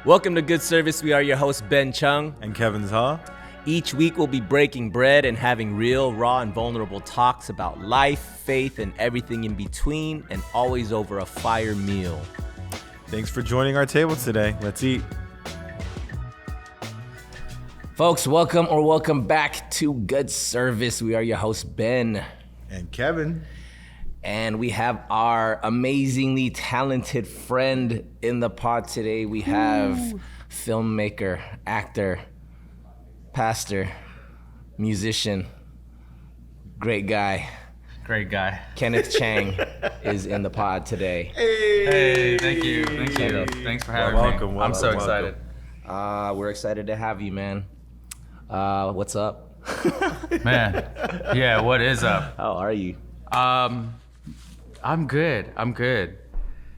Welcome to Good Service. We are your hosts, Ben Chung. And Kevin's Huh? Each week we'll be breaking bread and having real, raw, and vulnerable talks about life, faith, and everything in between, and always over a fire meal. Thanks for joining our table today. Let's eat. Folks, welcome back to Good Service. We are your hosts, Ben. And Kevin. And we have our amazingly talented friend in the pod today. We have filmmaker, actor, pastor, musician, great guy. Kenneth Chang is in the pod today. Hey, thank you. Thanks for having me. I'm so excited. We're excited to have you, man. What's up? Man, yeah, what is up? How are you? I'm good.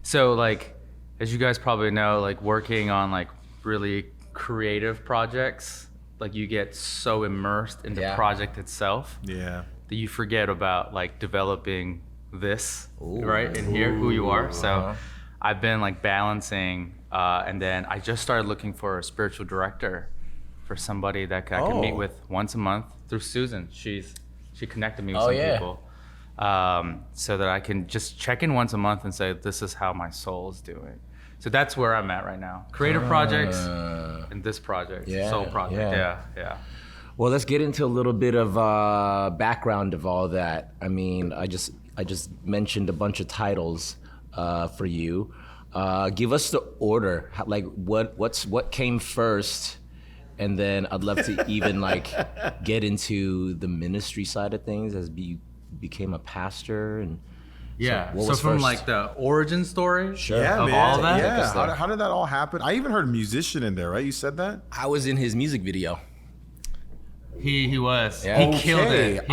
So like, as you guys probably know, like working on like really creative projects, like you get so immersed in the project itself that you forget about like developing this, right? And here, who you are. So I've been like balancing, and then I just started looking for a spiritual director for somebody that I can meet with once a month through Susan. She connected me with some people. So that I can just check in once a month and say, this is how my soul is doing. So that's where I'm at right now. Creative projects and this project, soul project. Yeah. Well, let's get into a little bit of background of all that. I mean, I just mentioned a bunch of titles for you. Give us the order, like what came first, and then I'd love to even like get into the ministry side of things as became a pastor. And so from first? Like the origin story of all of that. Yeah, how did that all happen? I even heard musician in there, right? You said that? I was in his music video. He was. Yeah. He killed it.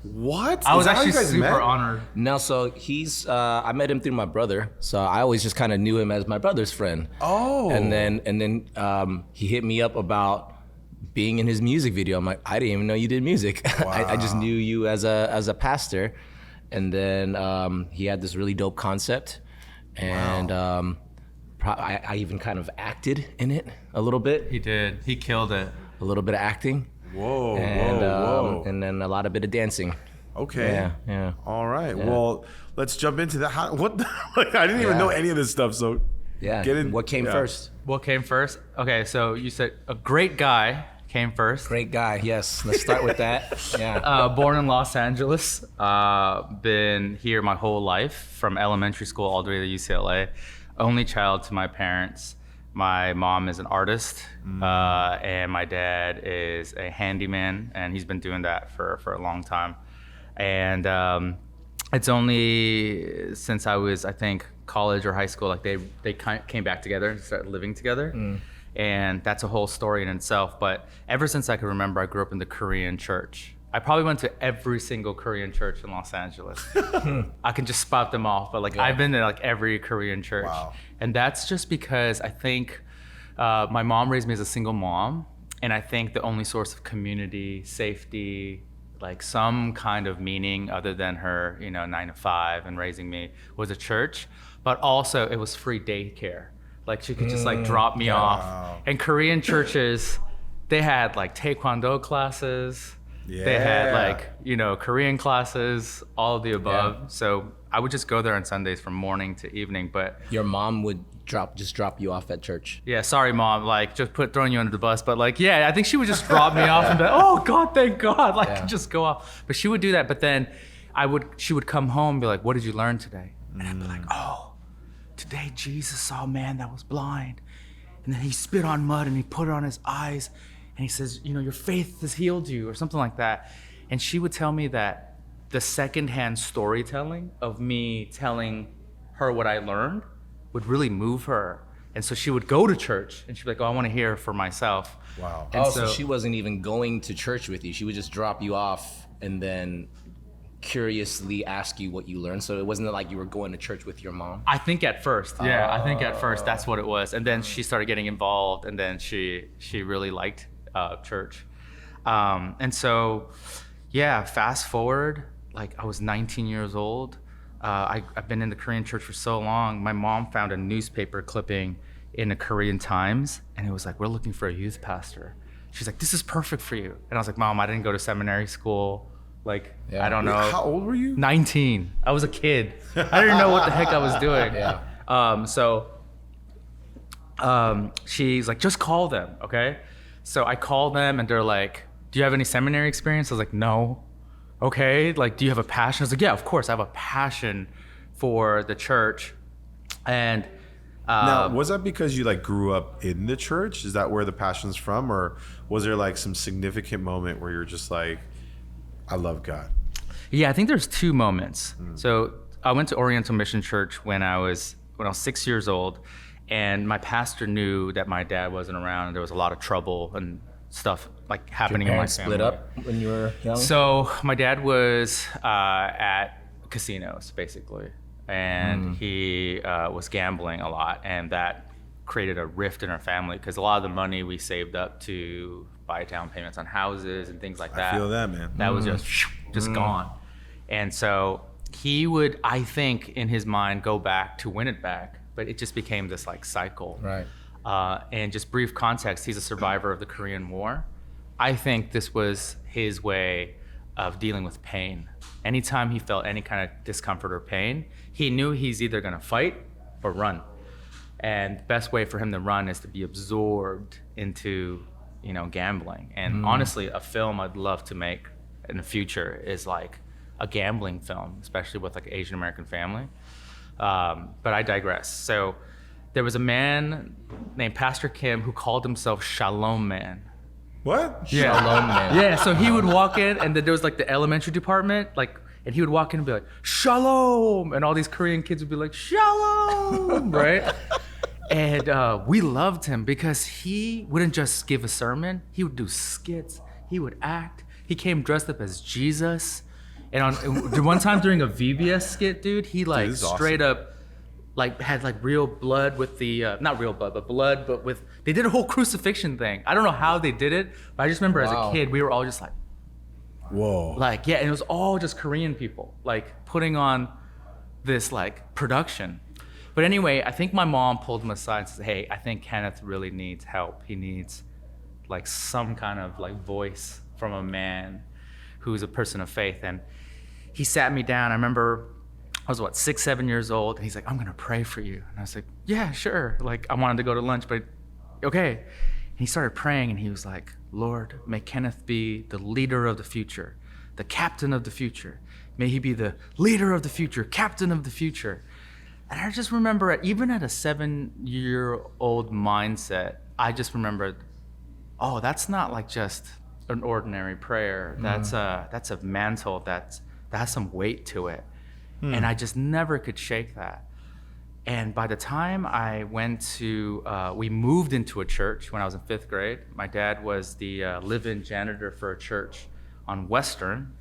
What? I was actually super honored. No, so he's I met him through my brother, so I always just kind of knew him as my brother's friend. And then he hit me up about being in his music video. I'm like, I didn't even know you did music. Wow. I just knew you as a pastor. And then he had this really dope concept, and I even kind of acted in it a little bit. He did. He killed it. A little bit of acting. Whoa. And then a lot of bit of dancing. Okay. Yeah. All right. Yeah. Well, let's jump into that. I didn't even know any of this stuff. So What came first? What came first? Okay, so you said a great guy came first. Great guy, yes. Let's start with that. Yeah. Born in Los Angeles. Been here my whole life, from elementary school all the way to UCLA. Only child to my parents. My mom is an artist, and my dad is a handyman, and he's been doing that for a long time. And it's only since I was, I think, college or high school, like they came back together and started living together. And that's a whole story in itself. But ever since I can remember, I grew up in the Korean church. I probably went to every single Korean church in Los Angeles. I can just spout them off, but I've been to like every Korean church. Wow. And that's just because I think my mom raised me as a single mom. And I think the only source of community, safety, like some kind of meaning other than her, 9 to 5 and raising me, was a church. But also it was free daycare. Like she could just like drop me off. And Korean churches, they had like Taekwondo classes. Yeah. They had like, Korean classes, all of the above. Yeah. So I would just go there on Sundays from morning to evening. But your mom would just drop you off at church. Yeah, sorry mom, like just throwing you under the bus. But like, I think she would just drop me off and be like, oh God, thank God. Like just go off. But she would do that. But then she would come home and be like, what did you learn today? And I'd be like, today Jesus saw a man that was blind. And then he spit on mud and he put it on his eyes. And he says, your faith has healed you, or something like that. And she would tell me that the secondhand storytelling of me telling her what I learned would really move her. And so she would go to church and she'd be like, I want to hear for myself. Wow. And so she wasn't even going to church with you. She would just drop you off and then curiously ask you what you learned. So it wasn't like you were going to church with your mom? I think at first, I think at first that's what it was. And then she started getting involved, and then she really liked church. And so, fast forward, like I was 19 years old. I've been in the Korean church for so long. My mom found a newspaper clipping in the Korean Times, and it was like, we're looking for a youth pastor. She's like, this is perfect for you. And I was like, Mom, I didn't go to seminary school. Like, I don't know. How old were you? 19. I was a kid. I didn't know what the heck I was doing. She's like, just call them, okay? So I called them, and they're like, do you have any seminary experience? I was like, no. Okay, like, do you have a passion? I was like, yeah, of course, I have a passion for the church. And now, was that because you like grew up in the church? Is that where the passion's from? Or was there like some significant moment where you're just like, I love God? Yeah, I think there's two moments. So I went to Oriental Mission Church when I was 6 years old, and my pastor knew that my dad wasn't around, and there was a lot of trouble and stuff like happening in my family. Split up when you were young? So my dad was at casinos, basically, and he was gambling a lot, and that created a rift in our family because a lot of the money we saved up to buy down payments on houses and things like that. I feel that, man. That was just gone. And so he would, I think, in his mind, go back to win it back, but it just became this like cycle. Right. And just brief context, he's a survivor of the Korean War. I think this was his way of dealing with pain. Anytime he felt any kind of discomfort or pain, he knew he's either gonna fight or run. And the best way for him to run is to be absorbed into, gambling. And honestly, a film I'd love to make in the future is like a gambling film, especially with like an Asian American family. But I digress. So there was a man named Pastor Kim who called himself Shalom Man. What? Yeah. Shalom Man. Yeah, so he would walk in, and then there was like the elementary department, and he would walk in and be like, Shalom! And all these Korean kids would be like, Shalom! Right? And we loved him because he wouldn't just give a sermon, he would do skits, he would act. He came dressed up as Jesus. And one time during a VBS skit, dude, he like straight up like had like real blood with the not real blood, but blood, but with they did a whole crucifixion thing. I don't know how they did it, but I just remember as a kid we were all just like, whoa, like and it was all just Korean people like putting on this like production. But anyway, I think my mom pulled him aside and said, hey, I think Kenneth really needs help. He needs like some kind of like voice from a man who's a person of faith. And he sat me down. I remember I was 6, 7 years old, and he's like, I'm gonna pray for you. And I was like, yeah, sure. Like I wanted to go to lunch, but okay. And he started praying, and he was like, Lord, may Kenneth be the leader of the future, the captain of the future. May he be the leader of the future, captain of the future. And I just remember, even at a 7-year-old mindset, I just remembered, oh, that's not like just an ordinary prayer. That's a mantle that has some weight to it. And I just never could shake that. And by the time I went to, we moved into a church when I was in 5th grade. My dad was the live-in janitor for a church on Western.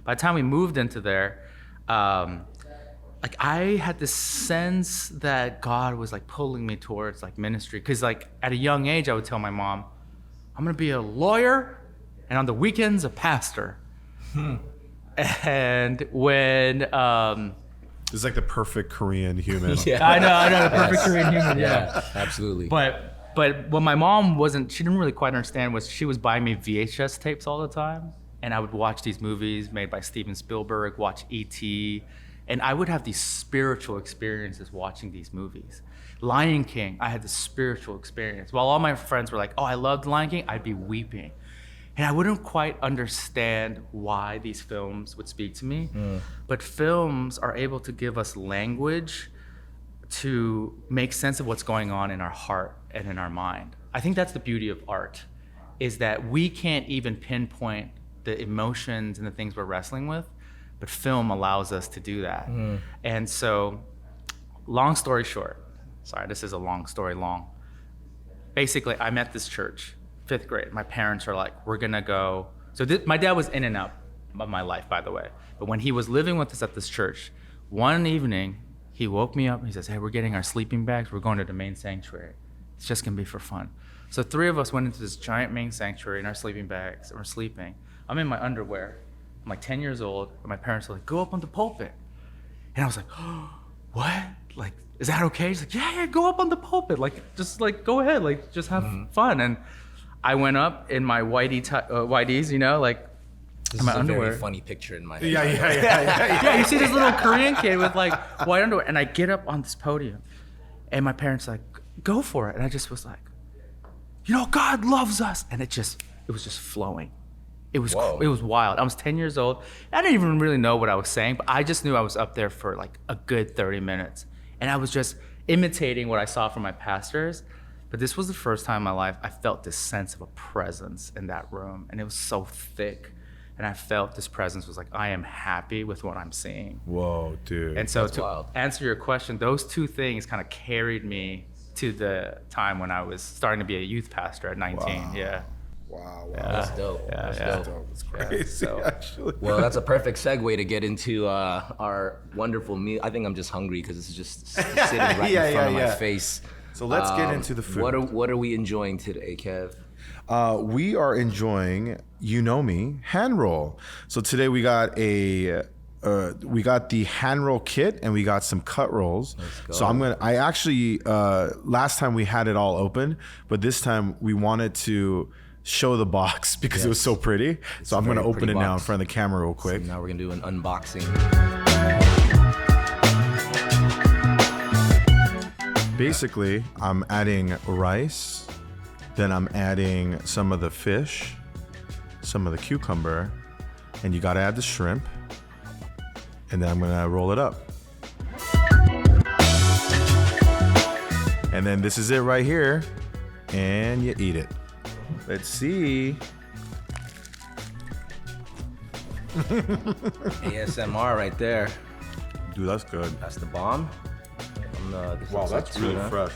By the time we moved into there, like I had this sense that God was like pulling me towards like ministry. Cause like at a young age, I would tell my mom, I'm gonna be a lawyer and on the weekends, a pastor. And when, it's like the perfect Korean human. Yeah. I know, the perfect Korean human, yeah. Absolutely. But what my mom she didn't really quite understand was she was buying me VHS tapes all the time. And I would watch these movies made by Steven Spielberg, watch E.T., and I would have these spiritual experiences watching these movies. Lion King, I had this spiritual experience. While all my friends were like, oh, I loved Lion King, I'd be weeping. And I wouldn't quite understand why these films would speak to me. But films are able to give us language to make sense of what's going on in our heart and in our mind. I think that's the beauty of art, is that we can't even pinpoint the emotions and the things we're wrestling with, but film allows us to do that. And so, long story short, sorry, this is a long story long. Basically, I'm at this church, 5th grade. My parents are like, we're gonna go. So my dad was in and out of my life, by the way. But when he was living with us at this church, one evening, he woke me up and he says, hey, we're getting our sleeping bags. We're going to the main sanctuary. It's just gonna be for fun. So 3 of us went into this giant main sanctuary in our sleeping bags and we're sleeping. I'm in my underwear. I'm like 10 years old, and my parents are like, go up on the pulpit. And I was like, oh, what? like, is that okay? He's like, yeah, go up on the pulpit. Like, just like, go ahead. Like, just have fun. And I went up in my whiteys, you know, like, This my is a underwear. very funny picture in my head. Yeah, you see this little Korean kid with like white underwear, and I get up on this podium, and my parents like, go for it, and I just was like, you know, God loves us, and it was just flowing. It was wild. I was 10 years old. I didn't even really know what I was saying, but I just knew I was up there for like a good 30 minutes, and I was just imitating what I saw from my pastors. But this was the first time in my life I felt this sense of a presence in that room, and it was so thick. And I felt this presence was like, I am happy with what I'm seeing. Whoa, dude. And so That's to wild. answer your question, those two things kind of carried me to the time when I was starting to be a youth pastor at 19. Wow. Yeah. Wow. That's dope. That's dope. That's crazy, actually. Well, that's a perfect segue to get into our wonderful meal. I think I'm just hungry because it's just sitting right in front of my face. So let's get into the food. What are we enjoying today, Kev? We are enjoying Yunomi Handroll. So today we got the hand roll kit and we got some cut rolls. So I actually last time we had it all open, but this time we wanted to show the box because it was so pretty. So I'm gonna open it now in front of the camera real quick. So now we're gonna do an unboxing. Basically, I'm adding rice, then I'm adding some of the fish, some of the cucumber, and you gotta add the shrimp, and then I'm gonna roll it up. And then this is it right here, and you eat it. Let's see. ASMR right there. Dude, that's good. That's the bomb. This Wow, looks like that's really tuna. fresh.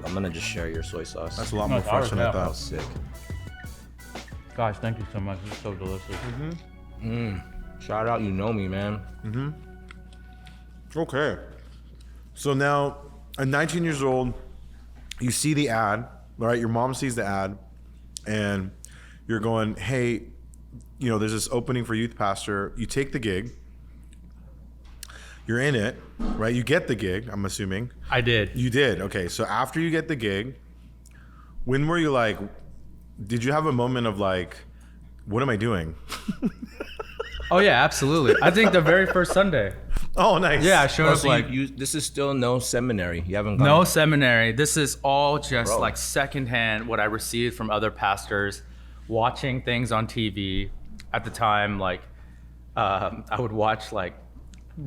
I'm gonna just share your soy sauce. That's a lot more fresh than I That thought. was sick. Gosh, thank you so much. It's so delicious. Shout out, you know me, man. Okay. So now, at 19 years old, you see the ad, right? Your mom sees the ad, and you're going, hey, you know, there's this opening for youth pastor. You take the gig. You're in it, right? You get the gig, I'm assuming. I did. You did. Okay. So after you get the gig, when were you like, did you have a moment of like, what am I doing? Oh yeah, absolutely. I think the very first Sunday. Oh, nice. Yeah, I showed Oh, up so like this is still no seminary. You haven't gone. no seminary. This is all just Bro. like secondhand what I received from other pastors, watching things on TV. At the time, like I would watch like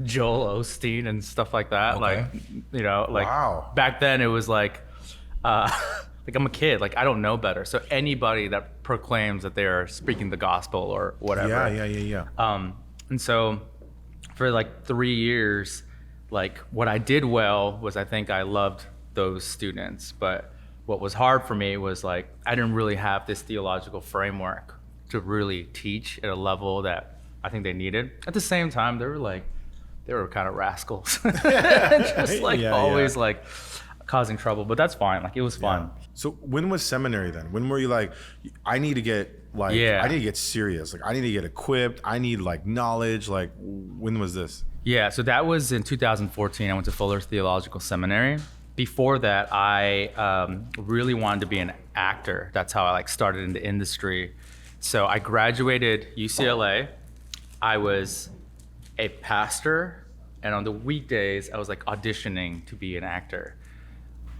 Joel Osteen and stuff like that. Okay. Like, you know, like Wow. back then it was like like I'm a kid, like I don't know better. So anybody that proclaims that they're speaking the gospel or whatever. Yeah. And so for like 3 years, like what I did well was I think I loved those students. But what was hard for me was like I didn't really have this theological framework to really teach at a level that I think they needed. At the same time, they were kind of rascals. Just like always like causing trouble. But that's fine. Like it was fun. So when was seminary then? When were you like, I need to get like, I need to get serious. Like I need to get equipped. I need like knowledge. Like when was this? Yeah, so that was in 2014. I went to Fuller Theological Seminary. Before that, I really wanted to be an actor. That's how I like started in the industry. So I graduated UCLA. I was a pastor, and on the weekdays, I was like auditioning to be an actor.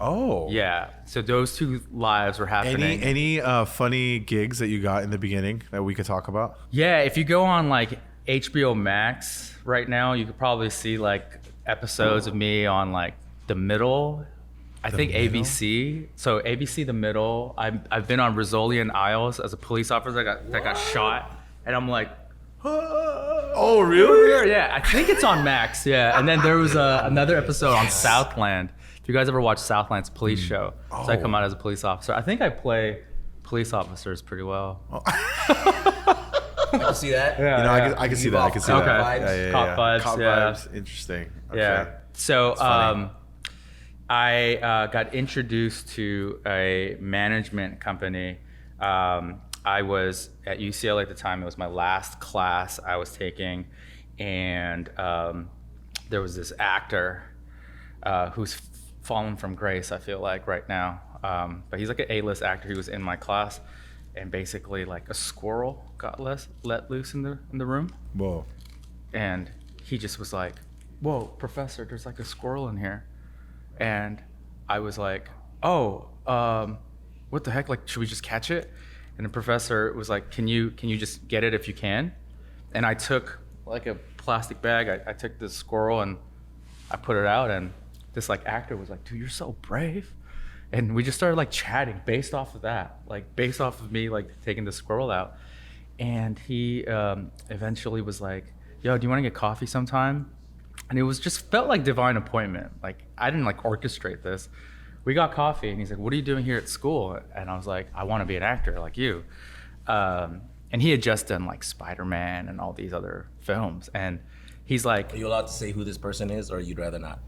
Oh. Yeah, so those two lives were happening. Any funny gigs that you got in the beginning that we could talk about? Yeah, if you go on like HBO Max right now, you could probably see like episodes of me on like The Middle. I think Middle? ABC. So ABC The Middle. I've been on Rizzoli and Isles as a police officer that got shot, and I'm like, Oh, really? yeah. I think it's on Max. Yeah, and then there was another episode on Southland. If you guys ever watch Southland's police show, so I come out as a police officer. I think I play police officers pretty well. I can see that. Yeah, You know, I can see that. I can see Okay. that. Vibes. Cop vibes, Cop yeah. vibes. Interesting. Okay. Yeah. So funny. I got introduced to a management company. I was at UCLA at the time. It was my last class I was taking, and there was this actor who's fallen from grace, I feel like, right now. But he's like an A-list actor. He was in my class, and basically like a squirrel got let loose in the room. Whoa. And he just was like, "Whoa, professor, there's like a squirrel in here." And I was like, "Oh, what the heck? Like, should we just catch it?" And the professor was like, "Can you just get it if you can?" And I took like a plastic bag. I took this squirrel and I put it out, and this like actor was like, "Dude, you're so brave." And we just started like chatting based off of that, like based off of me like taking the squirrel out. And he eventually was like, "Yo, do you want to get coffee sometime?" And it was just felt like divine appointment. Like I didn't like orchestrate this. We got coffee, and he's like, "What are you doing here at school?" And I was like, "I want to be an actor like you." And he had just done like Spider-Man and all these other films. And he's like, Are you allowed to say who this person is, or you'd rather not?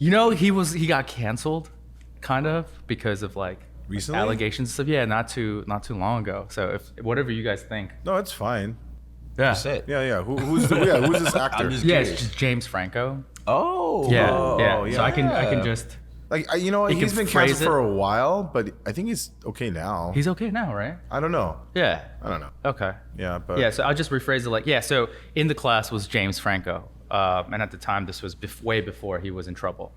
you know, he got canceled, kind of, because of like Recently? allegations and stuff. Yeah, not too long ago. So if whatever you guys think. No, it's fine. Yeah. That's it. Yeah. Who's this actor? I'm just Yeah, curious. it's just James Franco. Oh. Yeah, Oh, yeah. So I can yeah. just. Like, you know, He he's can been phrase canceled for a while, but I think he's okay now. He's okay now, right? I don't know. Yeah. I don't know. Okay. Yeah, but Yeah, so I'll just rephrase it like, yeah, so in the class was James Franco. And at the time, this was way before he was in trouble.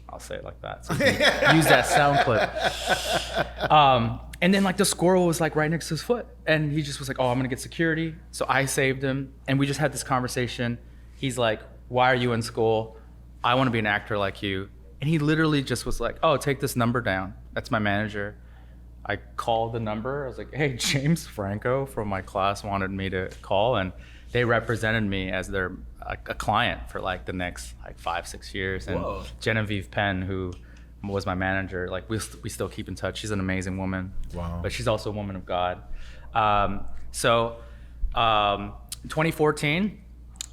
I'll say it like that. So you can use that sound clip. And then like the squirrel was like right next to his foot. And he just was like, "Oh, I'm gonna get security." So I saved him. And we just had this conversation. He's like, "Why are you in school? I wanna be an actor like you." And he literally just was like, "Oh, take this number down. That's my manager." I called the number. I was like, "Hey, James Franco from my class wanted me to call," and they represented me as their a client for like the next like 5-6 years. And Whoa. Genevieve Penn, who was my manager, like we still keep in touch. She's an amazing woman. Wow. But she's also a woman of God. So 2014,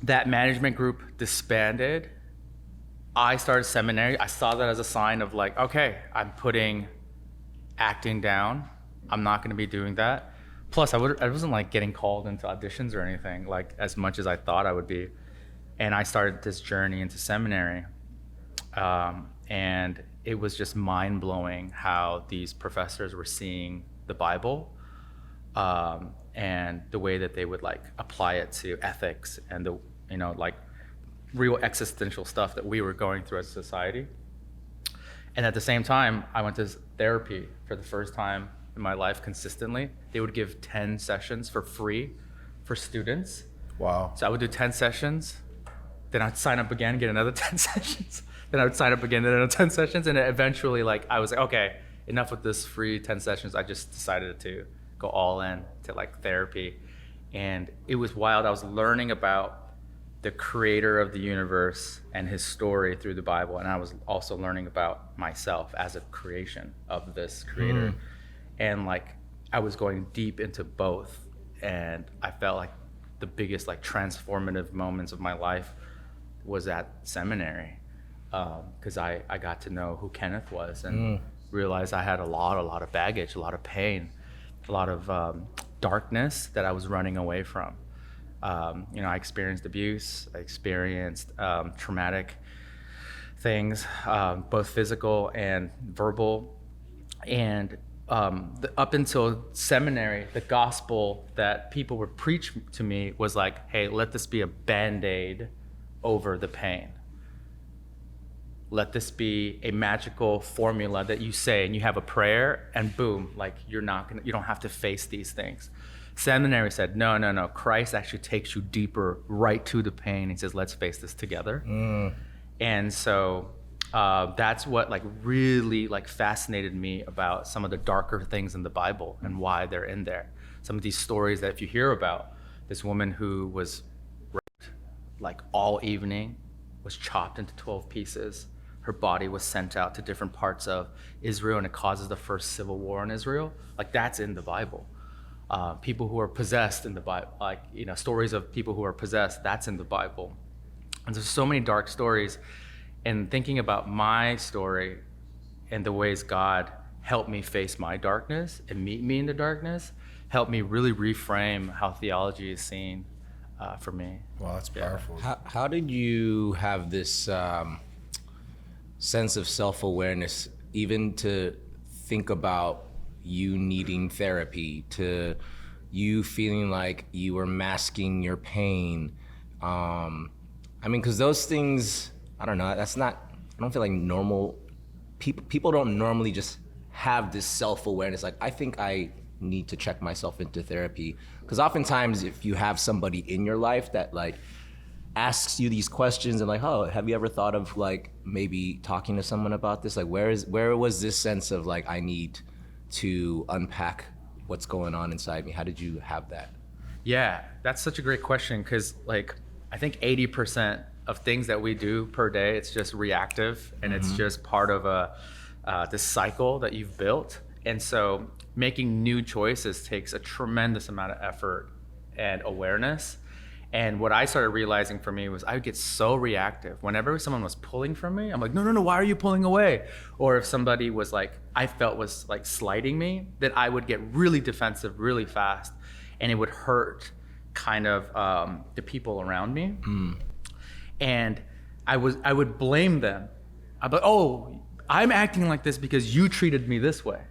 that management group disbanded. I started seminary. I saw that as a sign of like, okay, I'm putting acting down. I'm not going to be doing that. Plus, I wasn't like getting called into auditions or anything like as much as I thought I would be. And I started this journey into seminary. And it was just mind blowing how these professors were seeing the Bible and the way that they would like apply it to ethics and the, you know, like real existential stuff that we were going through as a society. And at the same time, I went to therapy for the first time in my life consistently. They would give 10 sessions for free for students. wow. So I would do 10 sessions, then I'd sign up again, get another 10 sessions. Then I would sign up again, then another 10 sessions. And eventually, like, I was like, okay, enough with this free 10 sessions. I just decided to go all in to like therapy. And it was wild. I was learning about the creator of the universe and his story through the Bible. And I was also learning about myself as a creation of this creator. And like, I was going deep into both. And I felt like the biggest like transformative moments of my life was at seminary. Because I got to know who Kenneth was and realized I had a lot of baggage, a lot of pain, a lot of darkness that I was running away from. You know, I experienced abuse, I experienced traumatic things, both physical and verbal. And up until seminary, the gospel that people would preach to me was like, hey, let this be a Band-Aid over the pain. Let this be a magical formula that you say and you have a prayer and boom, like you don't have to face these things. Seminary said, no, Christ actually takes you deeper right to the pain. He says, let's face this together. And so that's what like really like fascinated me about some of the darker things in the Bible and why they're in there. Some of these stories that if you hear about, this woman who was raped like all evening, was chopped into 12 pieces. Her body was sent out to different parts of Israel and it causes the first civil war in Israel. Like that's in the Bible. People who are possessed in the Bible, like, you know, stories of people who are possessed, that's in the Bible. And there's so many dark stories. And thinking about my story and the ways God helped me face my darkness and meet me in the darkness, helped me really reframe how theology is seen for me. Wow, that's powerful. How did you have this sense of self-awareness, even to think about you needing therapy, to you feeling like you were masking your pain. I mean, because those things, I don't know, I don't feel like normal, people don't normally just have this self-awareness. Like, I think I need to check myself into therapy. Because oftentimes if you have somebody in your life that like asks you these questions and like, oh, have you ever thought of like maybe talking to someone about this? Like, where was this sense of like, I need to unpack what's going on inside me? How did you have that? Yeah, that's such a great question, because like I think 80% of things that we do per day, it's just reactive, and it's just part of this cycle that you've built. And so making new choices takes a tremendous amount of effort and awareness. And what I started realizing for me was I would get so reactive. Whenever someone was pulling from me, I'm like, no, why are you pulling away? Or if somebody was like, I felt was like slighting me, that I would get really defensive really fast, and it would hurt kind of the people around me. And I would blame them. I'd be like, oh, I'm acting like this because you treated me this way.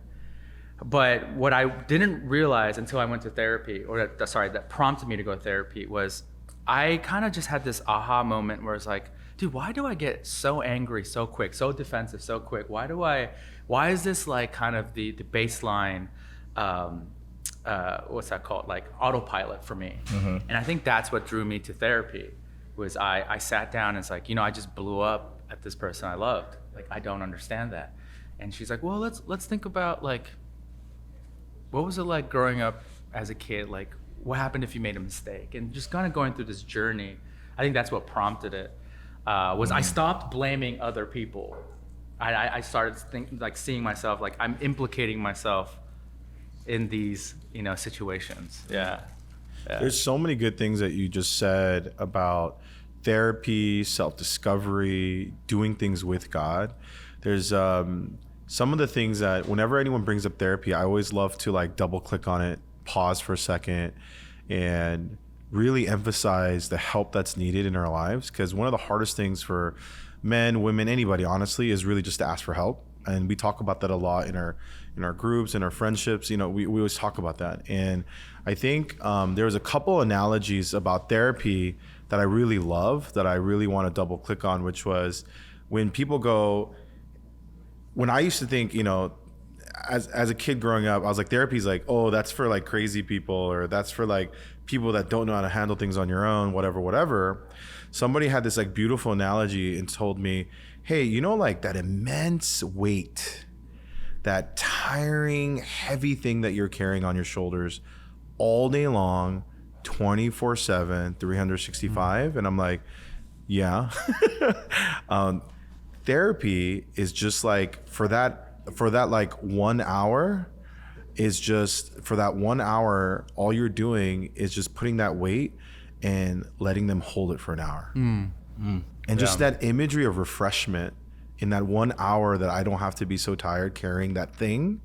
But what I didn't realize until I went to therapy, or that prompted me to go to therapy, was I kind of just had this aha moment where it's like, dude, why do I get so angry so quick, so defensive so quick? Why is this like kind of the baseline, what's that called? Like autopilot for me. And I think that's what drew me to therapy, was I sat down and it's like, I just blew up at this person I loved. Like, I don't understand that. And she's like, well, let's think about like, what was it like growing up as a kid? Like, what happened if you made a mistake? And just kind of going through this journey. I think that's what prompted it. Was I stopped blaming other people. I started thinking, like, seeing myself, like I'm implicating myself in these, situations. Yeah. There's so many good things that you just said about therapy, self-discovery, doing things with God. There's some of the things that whenever anyone brings up therapy, I always love to like double click on it, pause for a second, and really emphasize the help that's needed in our lives. Because one of the hardest things for men, women, anybody, honestly, is really just to ask for help. And we talk about that a lot in our groups, in our friendships. We always talk about that. And I think there was a couple analogies about therapy that I really love, that I really want to double click on, which was when people go, when I used to think, as a kid growing up, I was like, therapy's like, oh, that's for like crazy people, or that's for like people that don't know how to handle things on your own, whatever. Somebody had this like beautiful analogy and told me, hey, like that immense weight, that tiring, heavy thing that you're carrying on your shoulders all day long, 24/7, 365. And I'm like, yeah. Therapy is just like for that like 1 hour is just for that 1 hour, all you're doing is just putting that weight and letting them hold it for an hour. And just that imagery of refreshment in that 1 hour that I don't have to be so tired carrying that thing.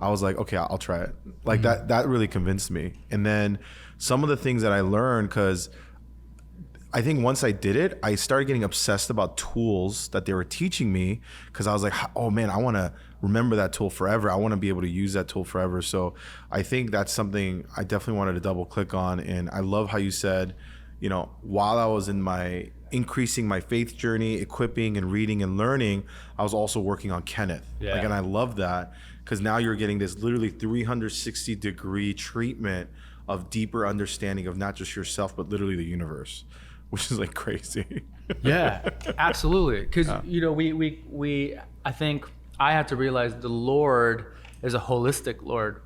I was like, okay, I'll try it. Like that really convinced me. And then some of the things that I learned, because I think once I did it, I started getting obsessed about tools that they were teaching me, because I was like, oh man, I want to remember that tool forever. I want to be able to use that tool forever. So I think that's something I definitely wanted to double click on. And I love how you said, while I was in my increasing my faith journey, equipping and reading and learning, I was also working on Kenneth. Yeah. And I love that, because now you're getting this literally 360 degree treatment of deeper understanding of not just yourself, but literally the universe, which is like crazy. Yeah, absolutely. Because we I think I had to realize the Lord is a holistic Lord.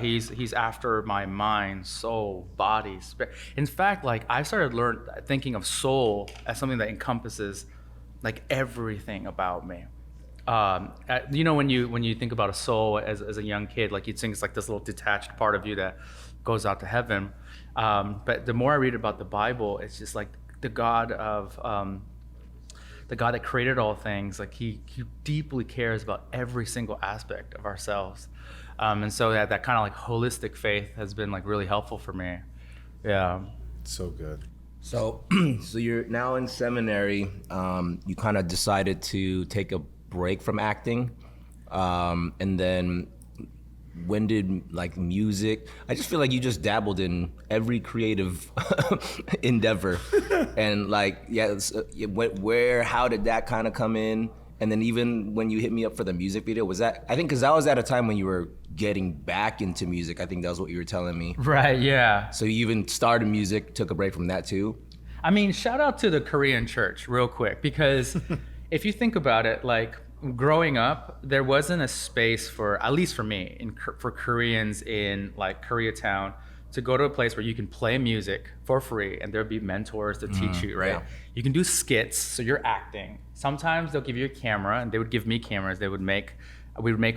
He's after my mind, soul, body, spirit. In fact, like I started thinking of soul as something that encompasses like everything about me. When you think about a soul as a young kid, like you'd think it's like this little detached part of you that goes out to heaven. But the more I read about the Bible, it's just like the God that created all things. Like he deeply cares about every single aspect of ourselves. And so that kind of like holistic faith has been like really helpful for me. Yeah. So good. So, so you're now in seminary. You kind of decided to take a break from acting, and then when did like music? I just feel like you just dabbled in every creative endeavor, and like where how did that kind of come in? And then even when you hit me up for the music video, was that, I think, because that was at a time when you were getting back into music. I think that was what you were telling me. Right, yeah. So you even started music, took a break from that too? I mean, shout out to the Korean church real quick, because if you think about it, like growing up, there wasn't a space for, at least for me, for Koreans in like Koreatown to go to a place where you can play music for free and there'll be mentors to teach you, right? Yeah. You can do skits, so you're acting. Sometimes they'll give you a camera, and they would give me cameras. We would make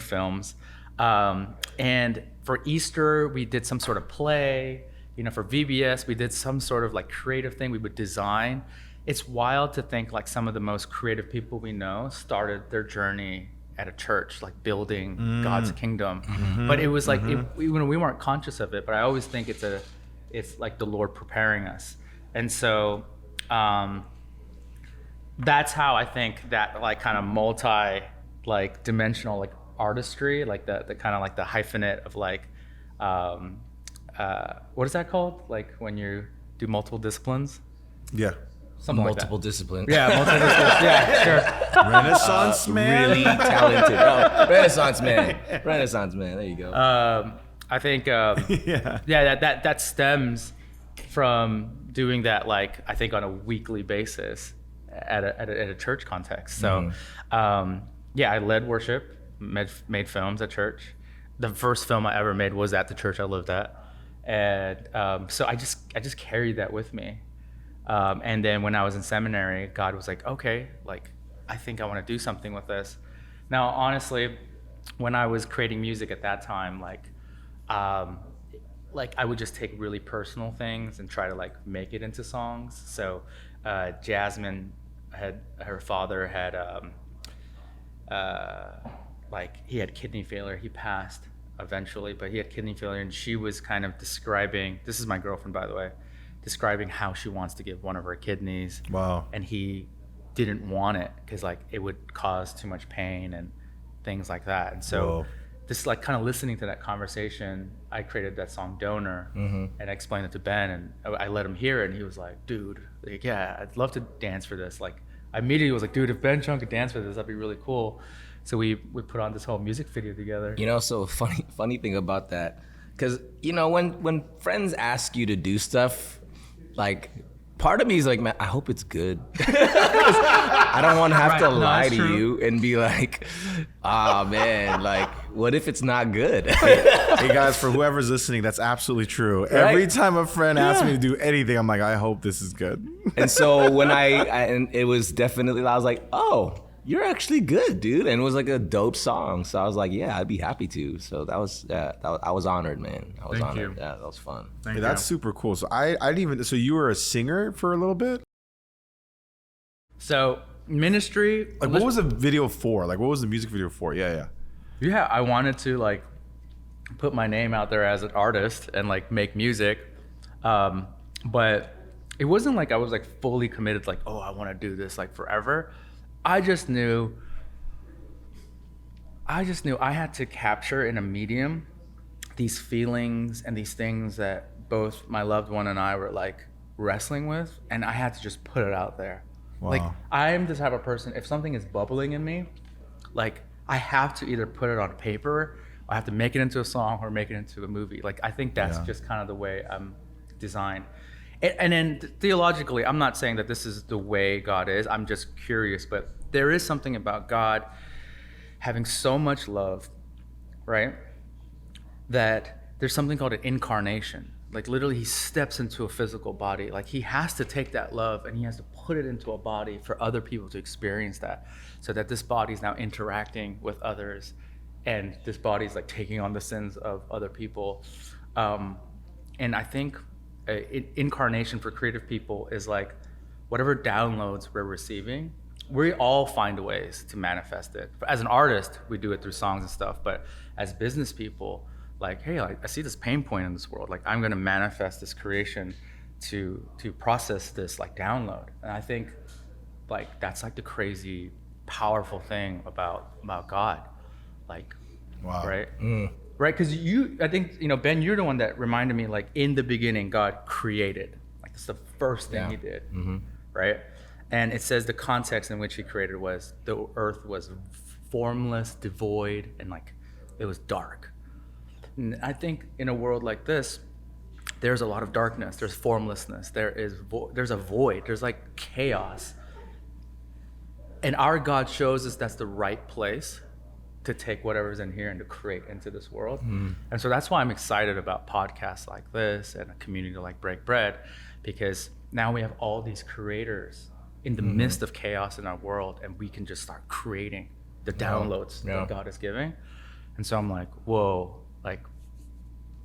films. And for Easter, we did some sort of play. You know, for VBS, we did some sort of like creative thing we would design. It's wild to think like some of the most creative people we know started their journey at a church, like building God's kingdom. But it was like, we weren't conscious of it, but I always think it's like the Lord preparing us. And so that's how I think that like kind of multi like dimensional like artistry, like the kind of like the hyphenate of like, what is that called? Like when you do multiple disciplines? Yeah. Something Multiple like that. disciplines. Yeah, multiple disciplines. Yeah, sure. Renaissance man. Really talented. Oh, Renaissance man. Renaissance man. There you go. I think Yeah. that stems from doing that, like I think on a weekly basis at a church context. So yeah, I led worship, made films at church. The first film I ever made was at the church I lived at, and so I just carried that with me. And then when I was in seminary, God was like, okay, like, I think I want to do something with this. Now, honestly, when I was creating music at that time, like I would just take really personal things and try to like make it into songs. So Jasmine her father had, like he had kidney failure. He passed eventually, but he had kidney failure, and she was kind of describing, this is my girlfriend, by the way, describing how she wants to give one of her kidneys. Wow. And he didn't want it because like it would cause too much pain and things like that. And so Whoa. just like kind of listening to that conversation, I created that song Donor, and I explained it to Ben, and I let him hear it, and he was like, dude, like, yeah, I'd love to dance for this. Like I immediately was like, dude, if Ben Chung could dance for this, that'd be really cool. So we put on this whole music video together. You know, so funny thing about that, because you know when friends ask you to do stuff, like part of me is like, man, I hope it's good. I don't want to have to lie to you and be like, ah, man, like what if it's not good? Hey guys, for whoever's listening, that's absolutely true. Right? Every time a friend asks me to do anything, I'm like, I hope this is good. And so when and it was definitely, I was like, oh, you're actually good, dude. And it was like a dope song. So I was like, yeah, I'd be happy to. So I was honored, man. I was Thank honored. you. Yeah, that was fun. Hey, that's super cool. So I didn't even, so you were a singer for a little bit? So ministry, Like what was the video for? Like what was the music video for? Yeah. yeah, I wanted to like put my name out there as an artist and like make music, but it wasn't like I was like fully committed, like, oh, I want to do this like forever. I just knew I had to capture in a medium these feelings and these things that both my loved one and I were like wrestling with, and I had to just put it out there. Wow. Like I am the type of person, if something is bubbling in me, like I have to either put it on paper, or I have to make it into a song or make it into a movie. Like I think that's just kind of the way I'm designed. And then theologically, I'm not saying that this is the way God is. I'm just curious, but there is something about God having so much love, right? That there's something called an incarnation. Like literally he steps into a physical body. Like he has to take that love and he has to put it into a body for other people to experience that, so that this body is now interacting with others, and this body is like taking on the sins of other people. And I think incarnation for creative people is like whatever downloads we're receiving, we all find ways to manifest it. As an artist, we do it through songs and stuff, but as business people, like, hey, I see this pain point in this world, like I'm gonna manifest this creation to process this like download. And I think like that's like the crazy powerful thing about God, like, Wow. right? Right, because I think, Ben, you're the one that reminded me, like, in the beginning, God created. Like, it's the first thing he did, right? And it says the context in which he created was the earth was formless, devoid, and, like, it was dark. And I think in a world like this, there's a lot of darkness, there's formlessness, there's a void, there's, like, chaos. And our God shows us that's the right place to take whatever's in here and to create into this world. And so that's why I'm excited about podcasts like this and a community like Break Bread, because now we have all these creators in the midst of chaos in our world, and we can just start creating the downloads that God is giving. And so I'm like, whoa, like,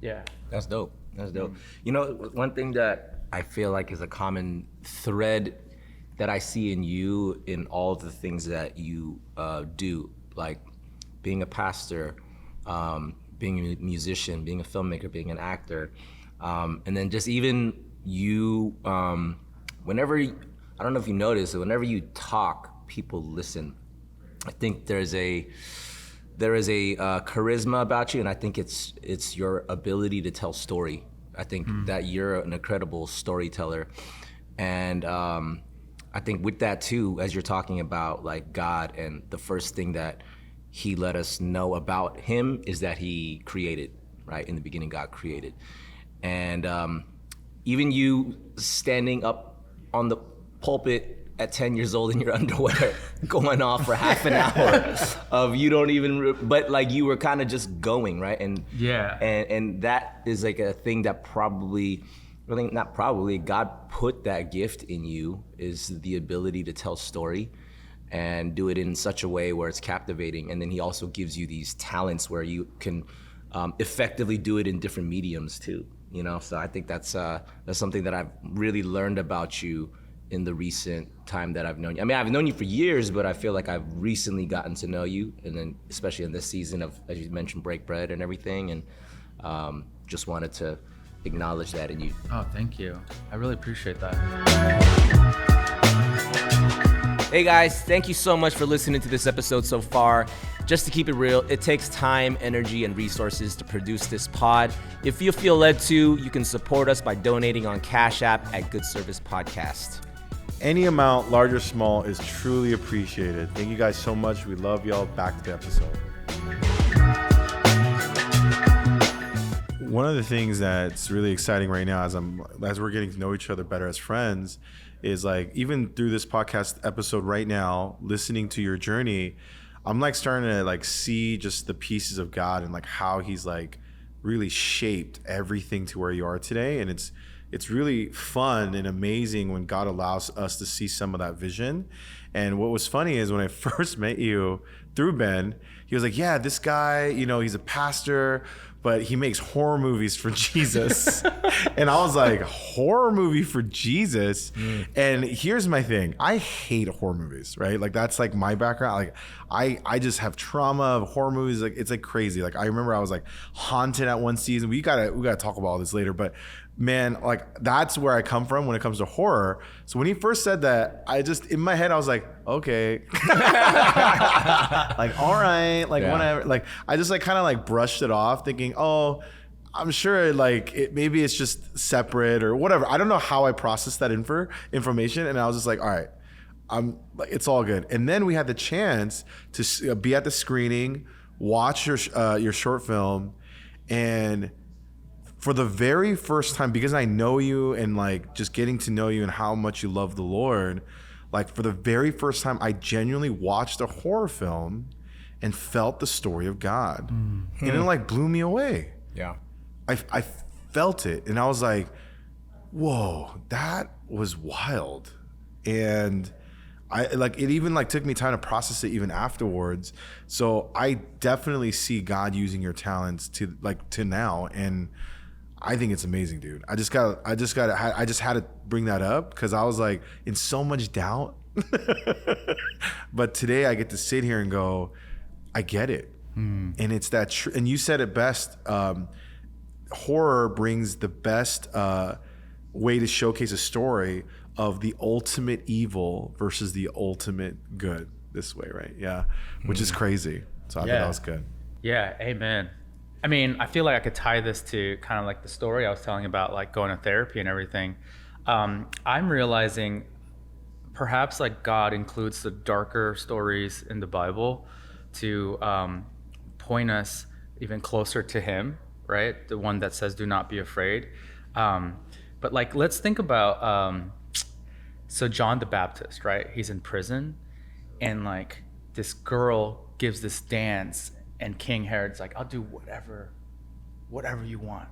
yeah. That's dope. That's dope. One thing that I feel like is a common thread that I see in you in all the things that you do, like being a pastor, being a musician, being a filmmaker, being an actor, and then just even you, whenever, I don't know if you notice, whenever you talk, people listen. I think there is a charisma about you, and I think it's your ability to tell story. I think that you're an incredible storyteller, and I think with that too, as you're talking about like God, and the first thing that he let us know about him is that he created, right? In the beginning, God created. And even you standing up on the pulpit at 10 years old in your underwear, going off for half an hour of you don't even, but like you were kind of just going, right? And yeah. And that is like a thing that God put that gift in you, is the ability to tell story and do it in such a way where it's captivating. And then he also gives you these talents where you can effectively do it in different mediums too, So I think that's something that I've really learned about you in the recent time that I've known you. I mean, I've known you for years, but I feel like I've recently gotten to know you, and then especially in this season of, as you mentioned, Break Bread and everything, and just wanted to acknowledge that in you. Oh, thank you. I really appreciate that. Hey guys, thank you so much for listening to this episode so far. Just to keep it real, it takes time, energy, and resources to produce this pod. If you feel led to, you can support us by donating on Cash App at Good Service Podcast. Any amount, large or small, is truly appreciated. Thank you guys so much. We love y'all. Back to the episode. One of the things that's really exciting right now, as we're getting to know each other better as friends, is like, even through this podcast episode right now, listening to your journey, I'm like starting to like see just the pieces of God and like how he's like really shaped everything to where you are today. And it's really fun and amazing when God allows us to see some of that vision. And what was funny is when I first met you through Ben, he was like, yeah, this guy, he's a pastor, but he makes horror movies for Jesus. And I was like, horror movie for Jesus? And here's my thing. I hate horror movies, right? Like that's like my background. Like I just have trauma of horror movies. Like it's like crazy. Like I remember I was like haunted at one season. We gotta talk about all this later, but man, like that's where I come from when it comes to horror. So when he first said that, I just, in my head, I was like, okay. Like, all right, like whatever. Like I just like kind of like brushed it off thinking, oh, I'm sure like maybe it's just separate or whatever. I don't know how I processed that information. And I was just like, all right, it's all good. And then we had the chance to be at the screening, watch your short film, and for the very first time, because I know you and like just getting to know you and how much you love the Lord, like for the very first time, I genuinely watched a horror film and felt the story of God. And it like blew me away. Yeah. I felt it and I was like, whoa, that was wild. And I like, it even like took me time to process it even afterwards. So I definitely see God using your talents to now. And I think it's amazing, dude. I just had to bring that up because I was like in so much doubt. But today I get to sit here and go, I get it. And it's that, and you said it best. Horror brings the best, way to showcase a story of the ultimate evil versus the ultimate good this way, right? Yeah, which is crazy. So I thought that was good. Yeah, amen. I mean, I feel like I could tie this to kind of like the story I was telling about, like going to therapy and everything. I'm realizing perhaps like God includes the darker stories in the Bible to point us even closer to Him, right? The one that says, "Do not be afraid." But like, let's think about so John the Baptist, right? He's in prison, and like this girl gives this dance, and King Herod's like, "I'll do whatever you want."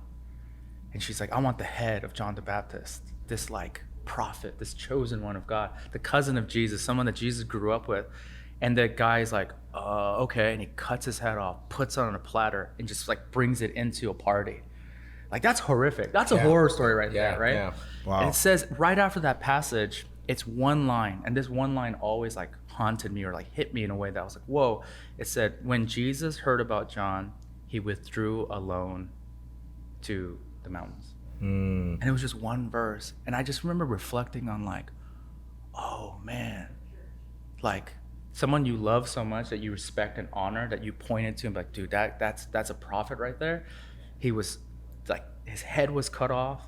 And she's like, "I want the head of John the Baptist, this like prophet, this chosen one of God, the cousin of Jesus, someone that Jesus grew up with." And the guy's like, okay. And he cuts his head off, puts it on a platter, and just like brings it into a party. Like, that's horrific. That's a horror story right there, right? Yeah. Wow. And it says right after that passage, it's one line. And this one line always like haunted me or like hit me in a way that I was like, whoa. It said, when Jesus heard about John, he withdrew alone to the mountains. And it was just one verse. And I just remember reflecting on like, oh man, like someone you love so much that you respect and honor, that you pointed to and be like, dude, that's a prophet right there. He was like, his head was cut off,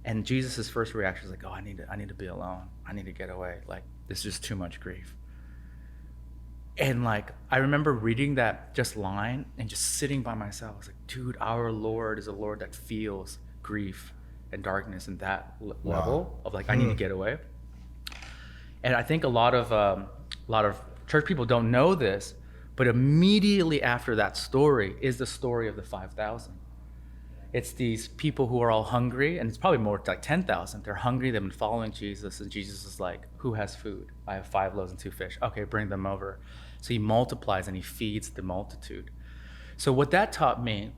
and Jesus' first reaction was like, oh, I need to be alone. I need to get away. Like, this is just too much grief. And like, I remember reading that just line and just sitting by myself. I was like, dude, our Lord is a Lord that feels grief and darkness in that level of like, I need to get away. And I think a lot of church people don't know this, but immediately after that story is the story of the 5,000. It's these people who are all hungry, and it's probably more like 10,000. They're hungry, they've been following Jesus, and Jesus is like, who has food? I have 5 loaves and 2 fish. Okay, bring them over. So he multiplies and he feeds the multitude. So what that taught me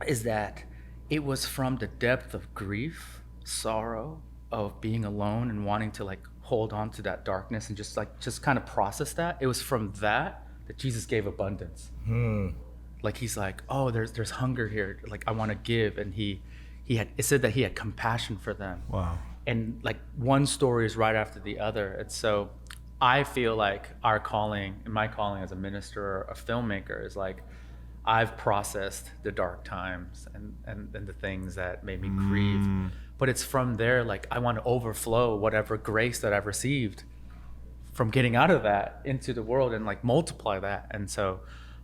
is that it was from the depth of grief, sorrow, of being alone and wanting to like hold on to that darkness and just kind of process that. It was from that Jesus gave abundance. Like, he's like, oh, there's hunger here. Like, I want to give. And it said that he had compassion for them. Wow. And like, one story is right after the other. And so I feel like our calling, and my calling as a minister, a filmmaker, is like, I've processed the dark times and the things that made me grieve. But it's from there, like, I want to overflow whatever grace that I've received from getting out of that into the world and like multiply that. And so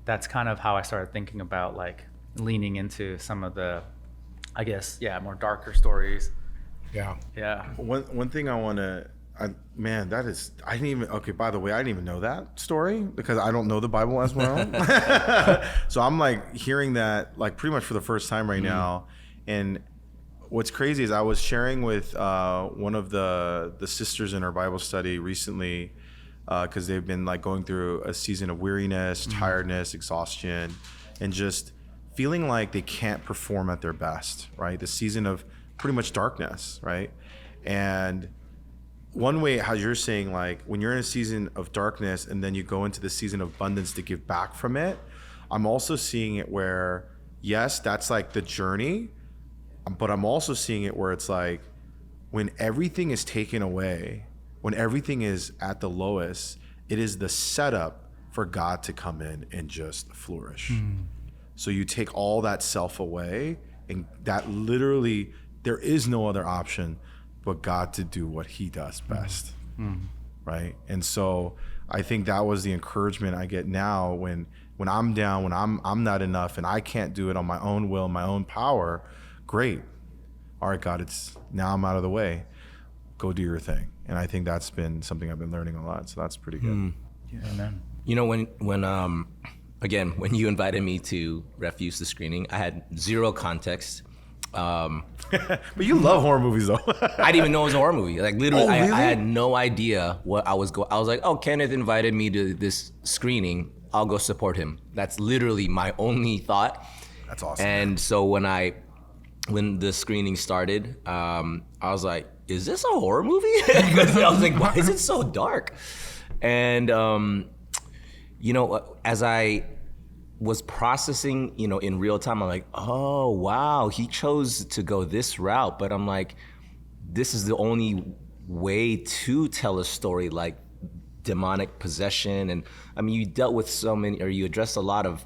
that's kind of how I started thinking about like leaning into some of the, I guess, more darker stories. Yeah. Yeah. One thing I want to, okay, by the way, I didn't even know that story because I don't know the Bible as well. So I'm like hearing that like pretty much for the first time right now. And what's crazy is I was sharing with one of the sisters in our Bible study recently, because they've been like going through a season of weariness, tiredness, exhaustion, and just feeling like they can't perform at their best, right? The season of pretty much darkness, right? And one way, how you're saying, like when you're in a season of darkness and then you go into the season of abundance to give back from it, I'm also seeing it where, yes, that's like the journey, but I'm also seeing it where it's like when everything is taken away, when everything is at the lowest, it is the setup for God to come in and just flourish. So you take all that self away, and that literally, there is no other option but God to do what he does best, right? And so I think that was the encouragement I get now when I'm down, when I'm not enough and I can't do it on my own will, my own power. Great. All right, God, now I'm out of the way. Go do your thing. And I think that's been something I've been learning a lot. So that's pretty good. Yeah, amen. You know, when you invited me to refuse the screening, I had zero context. But you love horror movies though. I didn't even know it was a horror movie. Like literally, really? I had no idea what I was I was like, oh, Kenneth invited me to this screening. I'll go support him. That's literally my only thought. That's awesome. And so when the screening started, I was like, is this a horror movie? Because I was like, why is it so dark? And you know, as I was processing, you know, in real time, I'm like, oh wow, he chose to go this route. But I'm like, this is the only way to tell a story like demonic possession. And I mean, you dealt with you addressed a lot of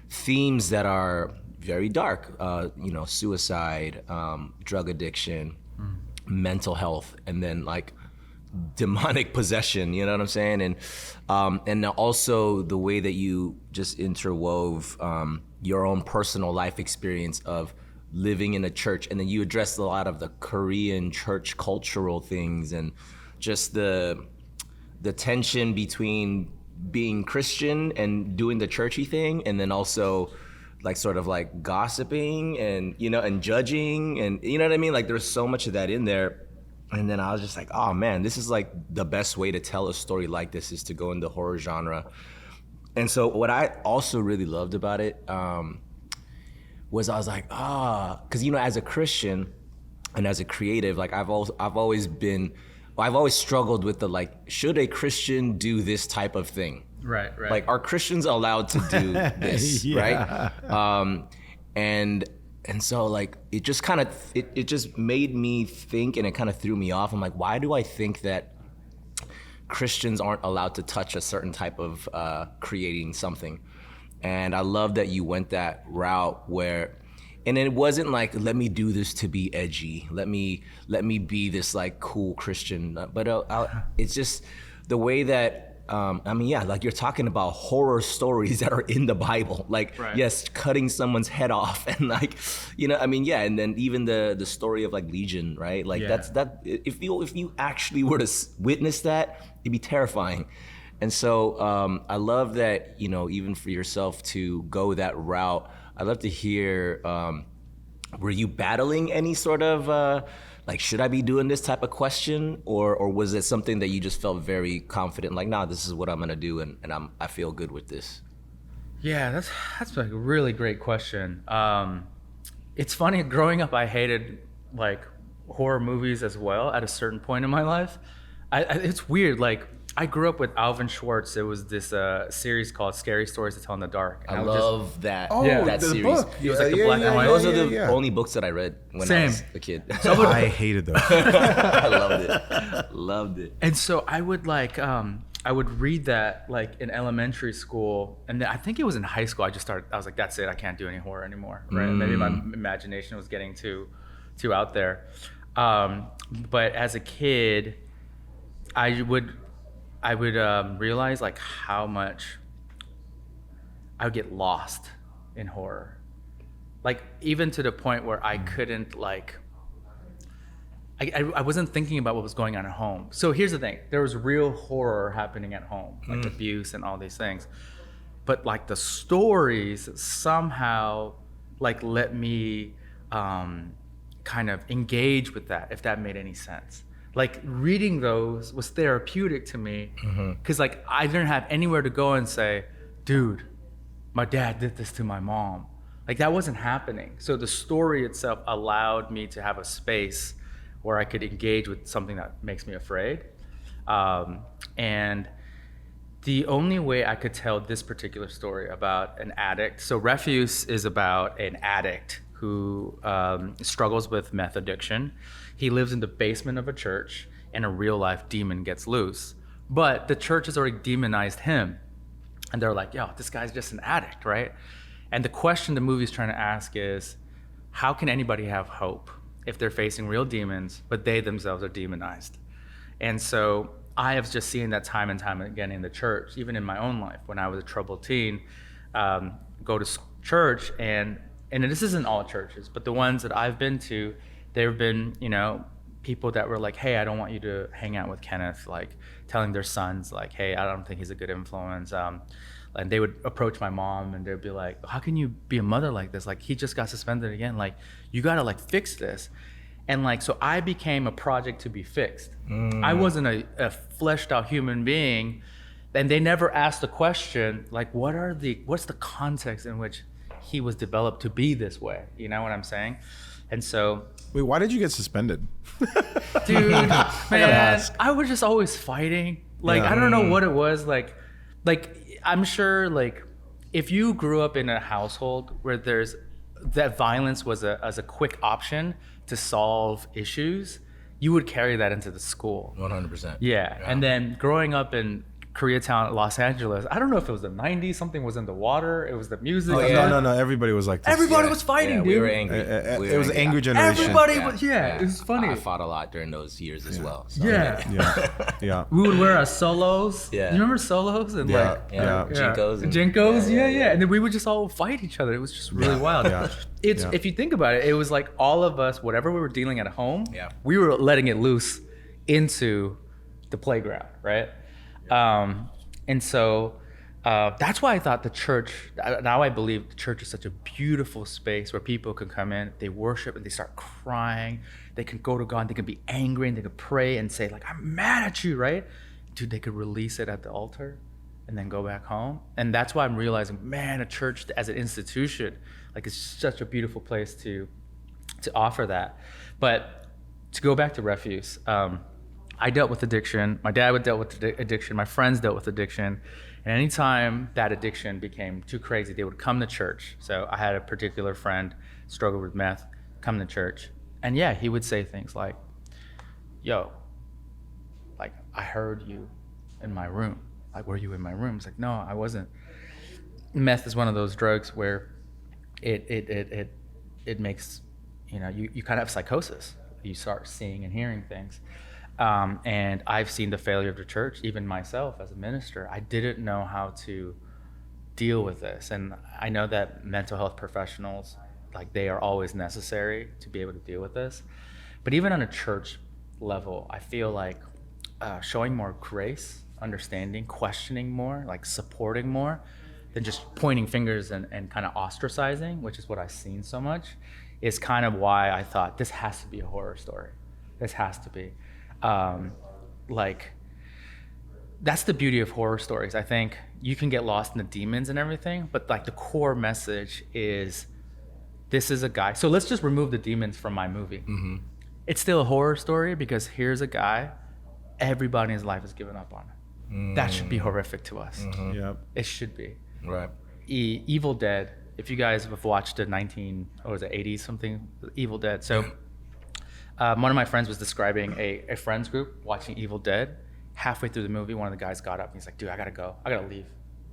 themes that are very dark, suicide, drug addiction, mental health, and then like demonic possession, you know what I'm saying? And also the way that you just interwove your own personal life experience of living in a church, and then you addressed a lot of the Korean church cultural things and just the tension between being Christian and doing the churchy thing, and then also like sort of like gossiping and and judging, and you know what I mean? Like there's so much of that in there. And then I was just like, oh man, this is like the best way to tell a story like this, is to go in the horror genre. And so what I also really loved about it was I was like, because as a Christian and as a creative, like I've always struggled with the like, should a Christian do this type of thing? Right. Like, are Christians allowed to do this, right? And so like it just kind of it just made me think, and it kind of threw me off. I'm like, why do I think that Christians aren't allowed to touch a certain type of creating something? And I love that you went that route and it wasn't like, let me do this to be edgy, let me be this like cool Christian, but it's just the way that like you're talking about horror stories that are in the Bible, like yes, cutting someone's head off, and like and then even the story of like Legion, right? Like that if you actually were to witness that, it'd be terrifying. And so I love that, even for yourself to go that route. I'd love to hear, were you battling any sort of like, should I be doing this type of question, or was it something that you just felt very confident, like, nah, this is what I'm gonna do, and I feel good with this? Yeah, that's like a really great question. It's funny, growing up, I hated like horror movies as well at a certain point in my life. It's weird, like I grew up with Alvin Schwartz. It was this series called Scary Stories to Tell in the Dark. And I love that. That series. Book. It was like the black and white. Those are the only books that I read when I was a kid. I hated those. I loved it. And so I would I would read that like in elementary school, and then I think it was in high school. I was like, that's it. I can't do any horror anymore. Right? Maybe my imagination was getting too out there. But as a kid, I would realize like how much I would get lost in horror. Like even to the point where I couldn't I wasn't thinking about what was going on at home. So here's the thing, there was real horror happening at home, like abuse and all these things. But like the stories somehow like let me kind of engage with that, if that made any sense. Like reading those was therapeutic to me, because like I didn't have anywhere to go and say, dude, my dad did this to my mom. Like that wasn't happening. So the story itself allowed me to have a space where I could engage with something that makes me afraid. And the only way I could tell this particular story about an addict, so Refuse is about an addict who struggles with meth addiction. He lives in the basement of a church, and a real life demon gets loose. But the church has already demonized him. And they're like, yo, this guy's just an addict, right? And the question the movie's trying to ask is, how can anybody have hope if they're facing real demons, but they themselves are demonized? And so I have just seen that time and time again in the church, even in my own life. When I was a troubled teen, go to church, and this isn't all churches, but the ones that I've been to, there have been, people that were like, hey, I don't want you to hang out with Kenneth, like telling their sons, like, hey, I don't think he's a good influence. And they would approach my mom, and they'd be like, how can you be a mother like this? Like, he just got suspended again. Like, you gotta like fix this. And like, so I became a project to be fixed. I wasn't a fleshed out human being. And they never asked the question, like, what's the context in which he was developed to be this way? You know what I'm saying? And so, wait, why did you get suspended? Dude, man, I was just always fighting. Like, I don't know what it was. Like I'm sure, like, if you grew up in a household where that violence was as a quick option to solve issues, you would carry that into the school. 100%. Yeah. And then growing up in Koreatown, Los Angeles, I don't know if it was the 90s, something was in the water, it was the music. Oh, yeah. No, everybody was like this. Everybody was fighting, dude. We were angry. It was an angry generation. Everybody was, it was funny. I fought a lot during those years as well. So. Yeah. We would wear our solos. Yeah. You remember solos? And Jinkos. Jinkos, And then we would just all fight each other. It was just really wild. If you think about it, it was like all of us, whatever we were dealing at home, we were letting it loose into the playground, right? And so that's why I thought the church, now I believe the church is such a beautiful space where people can come in, they worship and they start crying. They can go to God, they can be angry and they can pray and say like, I'm mad at you, right? Dude, they could release it at the altar and then go back home. And that's why I'm realizing, man, a church as an institution, like it's such a beautiful place to offer that. But to go back to Refuse, I dealt with addiction. My dad dealt with addiction. My friends dealt with addiction. And anytime that addiction became too crazy, they would come to church. So I had a particular friend struggle with meth, come to church. And he would say things like, yo, like, I heard you in my room. Like, were you in my room? It's like, no, I wasn't. Meth is one of those drugs where it makes, you kind of have psychosis. You start seeing and hearing things. And I've seen the failure of the church, even myself as a minister. I didn't know how to deal with this. And I know that mental health professionals, like they are always necessary to be able to deal with this. But even on a church level, I feel like showing more grace, understanding, questioning more, like supporting more than just pointing fingers and kind of ostracizing, which is what I've seen so much, is kind of why I thought this has to be a horror story. This has to be. Like, that's the beauty of horror stories. I think you can get lost in the demons and everything, but like the core message is, this is a guy. So let's just remove the demons from my movie. Mm-hmm. It's still a horror story because here's a guy, everybody in his life has given up on him. That should be horrific to us. Mm-hmm. Yep. It should be. Right. Evil Dead. If you guys have watched the 80s something, Evil Dead. So one of my friends was describing a friends group watching Evil Dead. Halfway through the movie, one of the guys got up and he's like, dude, I gotta go. I gotta leave.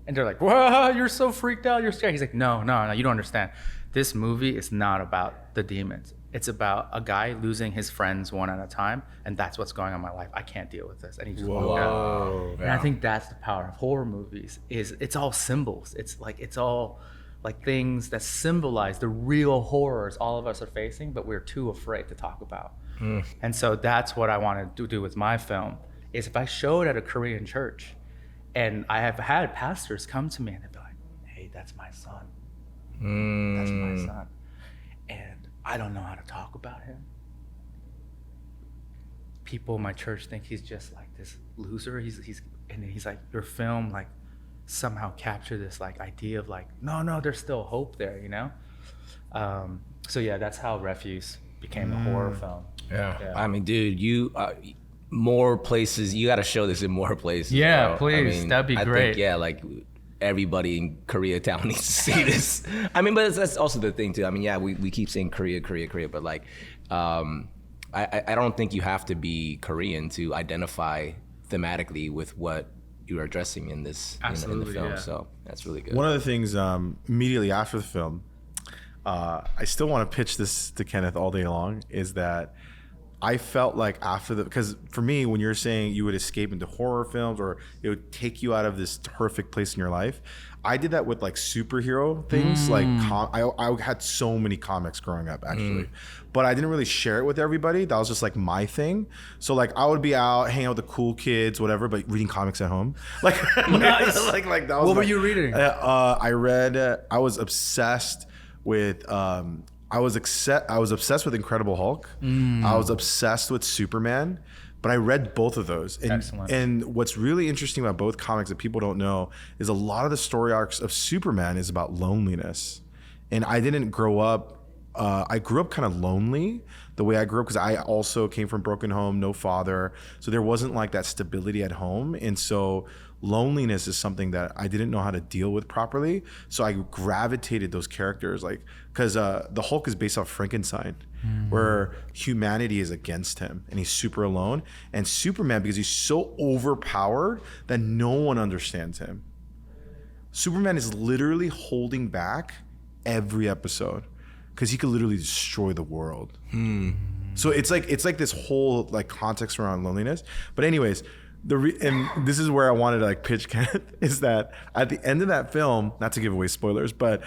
And they're like, whoa, you're so freaked out. You're scared. He's like, no, you don't understand. This movie is not about the demons. It's about a guy losing his friends one at a time. And that's what's going on in my life. I can't deal with this. And he just walked out. And I think that's the power of horror movies is it's all symbols. It's all like things that symbolize the real horrors all of us are facing, but we're too afraid to talk about. And so that's what I want to do with my film, is if I show it at a Korean church, and I have had pastors come to me and they'd be like, hey, that's my son. That's my son. And I don't know how to talk about him. People in my church think he's just like this loser. And he's like, your film like somehow captured this like idea of like, no, there's still hope there, you know? So yeah, that's how Refuse became a horror film. Yeah. I mean, dude, you more places. You got to show this in more places. Yeah, bro. please. I mean, That'd be great. Think, like everybody in Koreatown needs to see this. I mean, but that's also the thing too. I mean, yeah, we keep saying Korea, but like, I don't think you have to be Korean to identify thematically with what you are addressing in this in the film. Yeah. So that's really good. One of the things immediately after the film, I still want to pitch this to Kenneth all day long, is that I felt like because for me, when you're saying you would escape into horror films or it would take you out of this horrific place in your life, I did that with like superhero things. Like I had so many comics growing up actually, but I didn't really share it with everybody. That was just like my thing. So like I would be out hanging out with the cool kids, whatever, but reading comics at home. Like, nice. like that was what were you reading? I was obsessed with I was obsessed with Incredible Hulk. I was obsessed with Superman, but I read both of those. Excellent. And what's really interesting about both comics that people don't know is a lot of the story arcs of Superman is about loneliness. And I didn't grow up, I grew up kind of lonely the way I grew up because I also came from a broken home, no father. So there wasn't like that stability at home. And so loneliness is something that I didn't know how to deal with properly. So I gravitated those characters, like, because the Hulk is based off Frankenstein, where humanity is against him and he's super alone. And Superman, because he's so overpowered that no one understands him. Superman is literally holding back every episode because he could literally destroy the world. So it's like this whole like context around loneliness. But anyways, and this is where I wanted to like pitch Kenneth is that at the end of that film, not to give away spoilers, but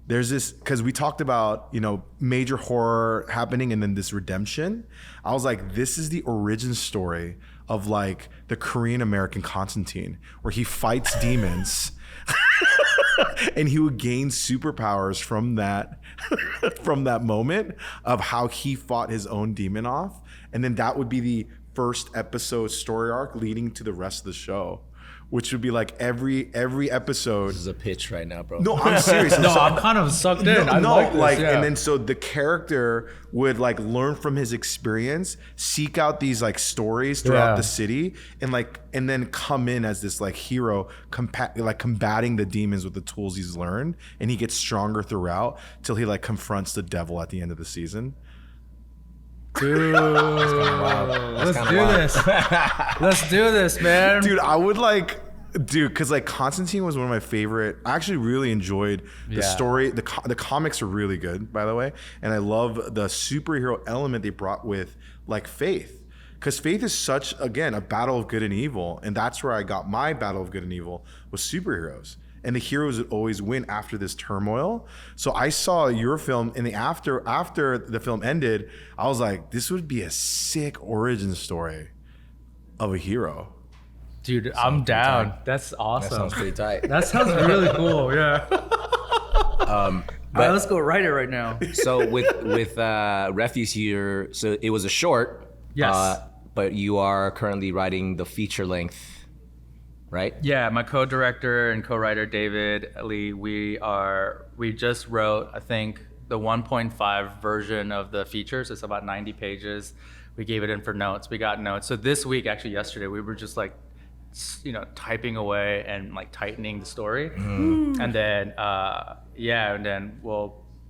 there's this, because we talked about, you know, major horror happening and then this redemption. I was like, this is the origin story of like the Korean American Constantine, where he fights demons and he would gain superpowers from that from that moment of how he fought his own demon off. And then that would be the first episode story arc leading to the rest of the show, which would be like every episode. This is a pitch right now, bro. No, I'm serious. No, I'm kind of sucked in. I like this, yeah. And then so the character would like learn from his experience, seek out these like stories throughout the city, and then come in as this like hero, combating the demons with the tools he's learned, and he gets stronger throughout till he like confronts the devil at the end of the season. Dude, let's do this. Let's do this, man. Dude, I would like, because like Constantine was one of my favorite. I actually really enjoyed the story. The comics are really good, by the way, and I love the superhero element they brought with like Faith, because Faith is such, again, a battle of good and evil, and that's where I got my battle of good and evil, was superheroes. And the heroes would always win after this turmoil. So I saw your film, and after the film ended, I was like, this would be a sick origin story of a hero. Dude, I'm down. That's awesome. That sounds pretty tight. That sounds really cool. Yeah. All right, let's go write it right now. So with Refuse here, so it was a short. Yes. But you are currently writing the feature length, right? Yeah, my co-director and co-writer David Lee, we just wrote, I think, the 1.5 version of the features. It's about 90 pages. We gave it in for notes. We got notes. So this week, actually yesterday, we were just like, you know, typing away and like tightening the story. And then,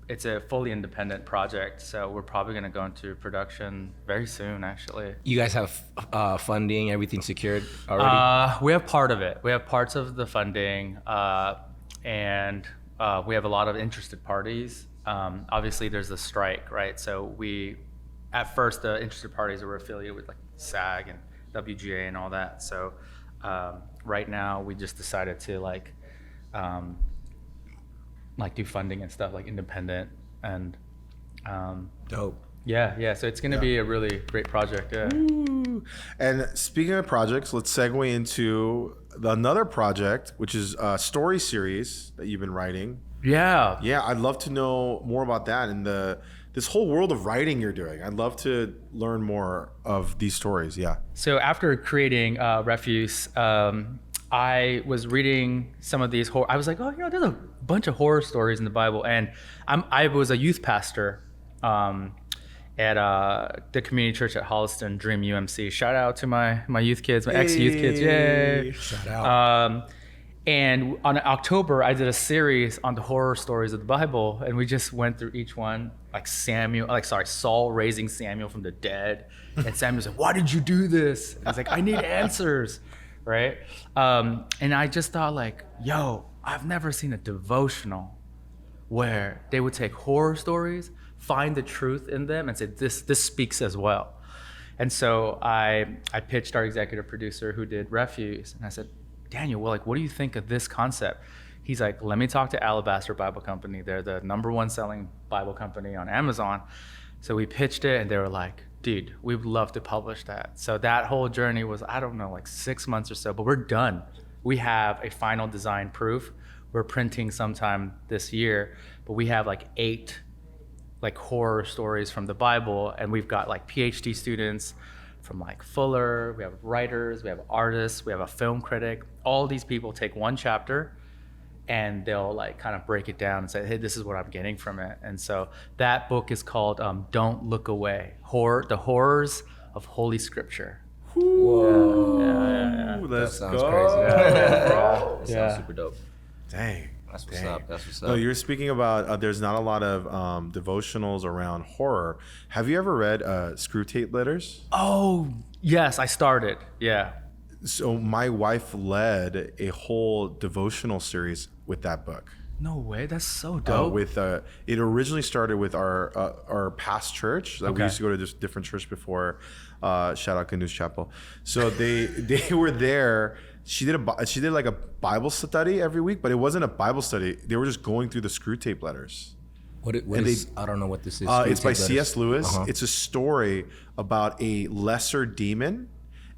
it's a fully independent project, so we're probably going to go into production very soon, actually. You guys have funding, everything secured already? We have part of it. We have parts of the funding, and we have a lot of interested parties. Obviously, there's the strike, right? So at first, the interested parties were affiliated with like SAG and WGA and all that. So right now, we just decided to like do funding and stuff, like independent and dope. Yeah. So it's gonna be a really great project. Yeah. Ooh. And speaking of projects, let's segue into another project, which is a story series that you've been writing. Yeah. Yeah, I'd love to know more about that and this whole world of writing you're doing. I'd love to learn more of these stories. Yeah. So after creating Refuse, I was reading some of these I was like, oh, you know, there's a bunch of horror stories in the Bible, and I was a youth pastor at the community church at Holliston Dream UMC. Shout out to my youth kids, my ex-youth kids, yay! Shout out. And on October, I did a series on the horror stories of the Bible, and we just went through each one, like Saul raising Samuel from the dead, and Samuel said, "Why did you do this?" And I was like, "I need answers." Right? And I just thought like, yo, I've never seen a devotional where they would take horror stories, find the truth in them, and say, this speaks as well. And so I pitched our executive producer who did Refuse, and I said, Daniel, well, like, what do you think of this concept? He's like, let me talk to Alabaster Bible Company. They're the #1 selling Bible company on Amazon. So we pitched it, and they were like, dude, we'd love to publish that. So that whole journey was, I don't know, like 6 months or so, but we're done. We have a final design proof. We're printing sometime this year, but we have like 8 like horror stories from the Bible, and we've got like PhD students from like Fuller, we have writers, we have artists, we have a film critic. All these people take one chapter and they'll like kind of break it down and say, hey, this is what I'm getting from it. And so that book is called Don't Look Away, The Horrors of Holy Scripture. Whoa. Yeah. Let's That sounds go. crazy. Yeah. Sounds super dope. Dang. That's what's up. That's what's No, up. you're speaking about there's not a lot of devotionals around horror. Have you ever read Screw Tape Letters? Oh, yes, I started. Yeah. So my wife led a whole devotional series with that book. No way. That's so dope. It originally started with our past church. Like we Okay. used to go to this different church before. Shout out Canoes Chapel. So they were there. She did like a Bible study every week, but it wasn't a Bible study. They were just going through the Screw Tape Letters. What is, I don't know what this is. It's by Screw Tape C.S. Lewis. Uh-huh. It's a story about a lesser demon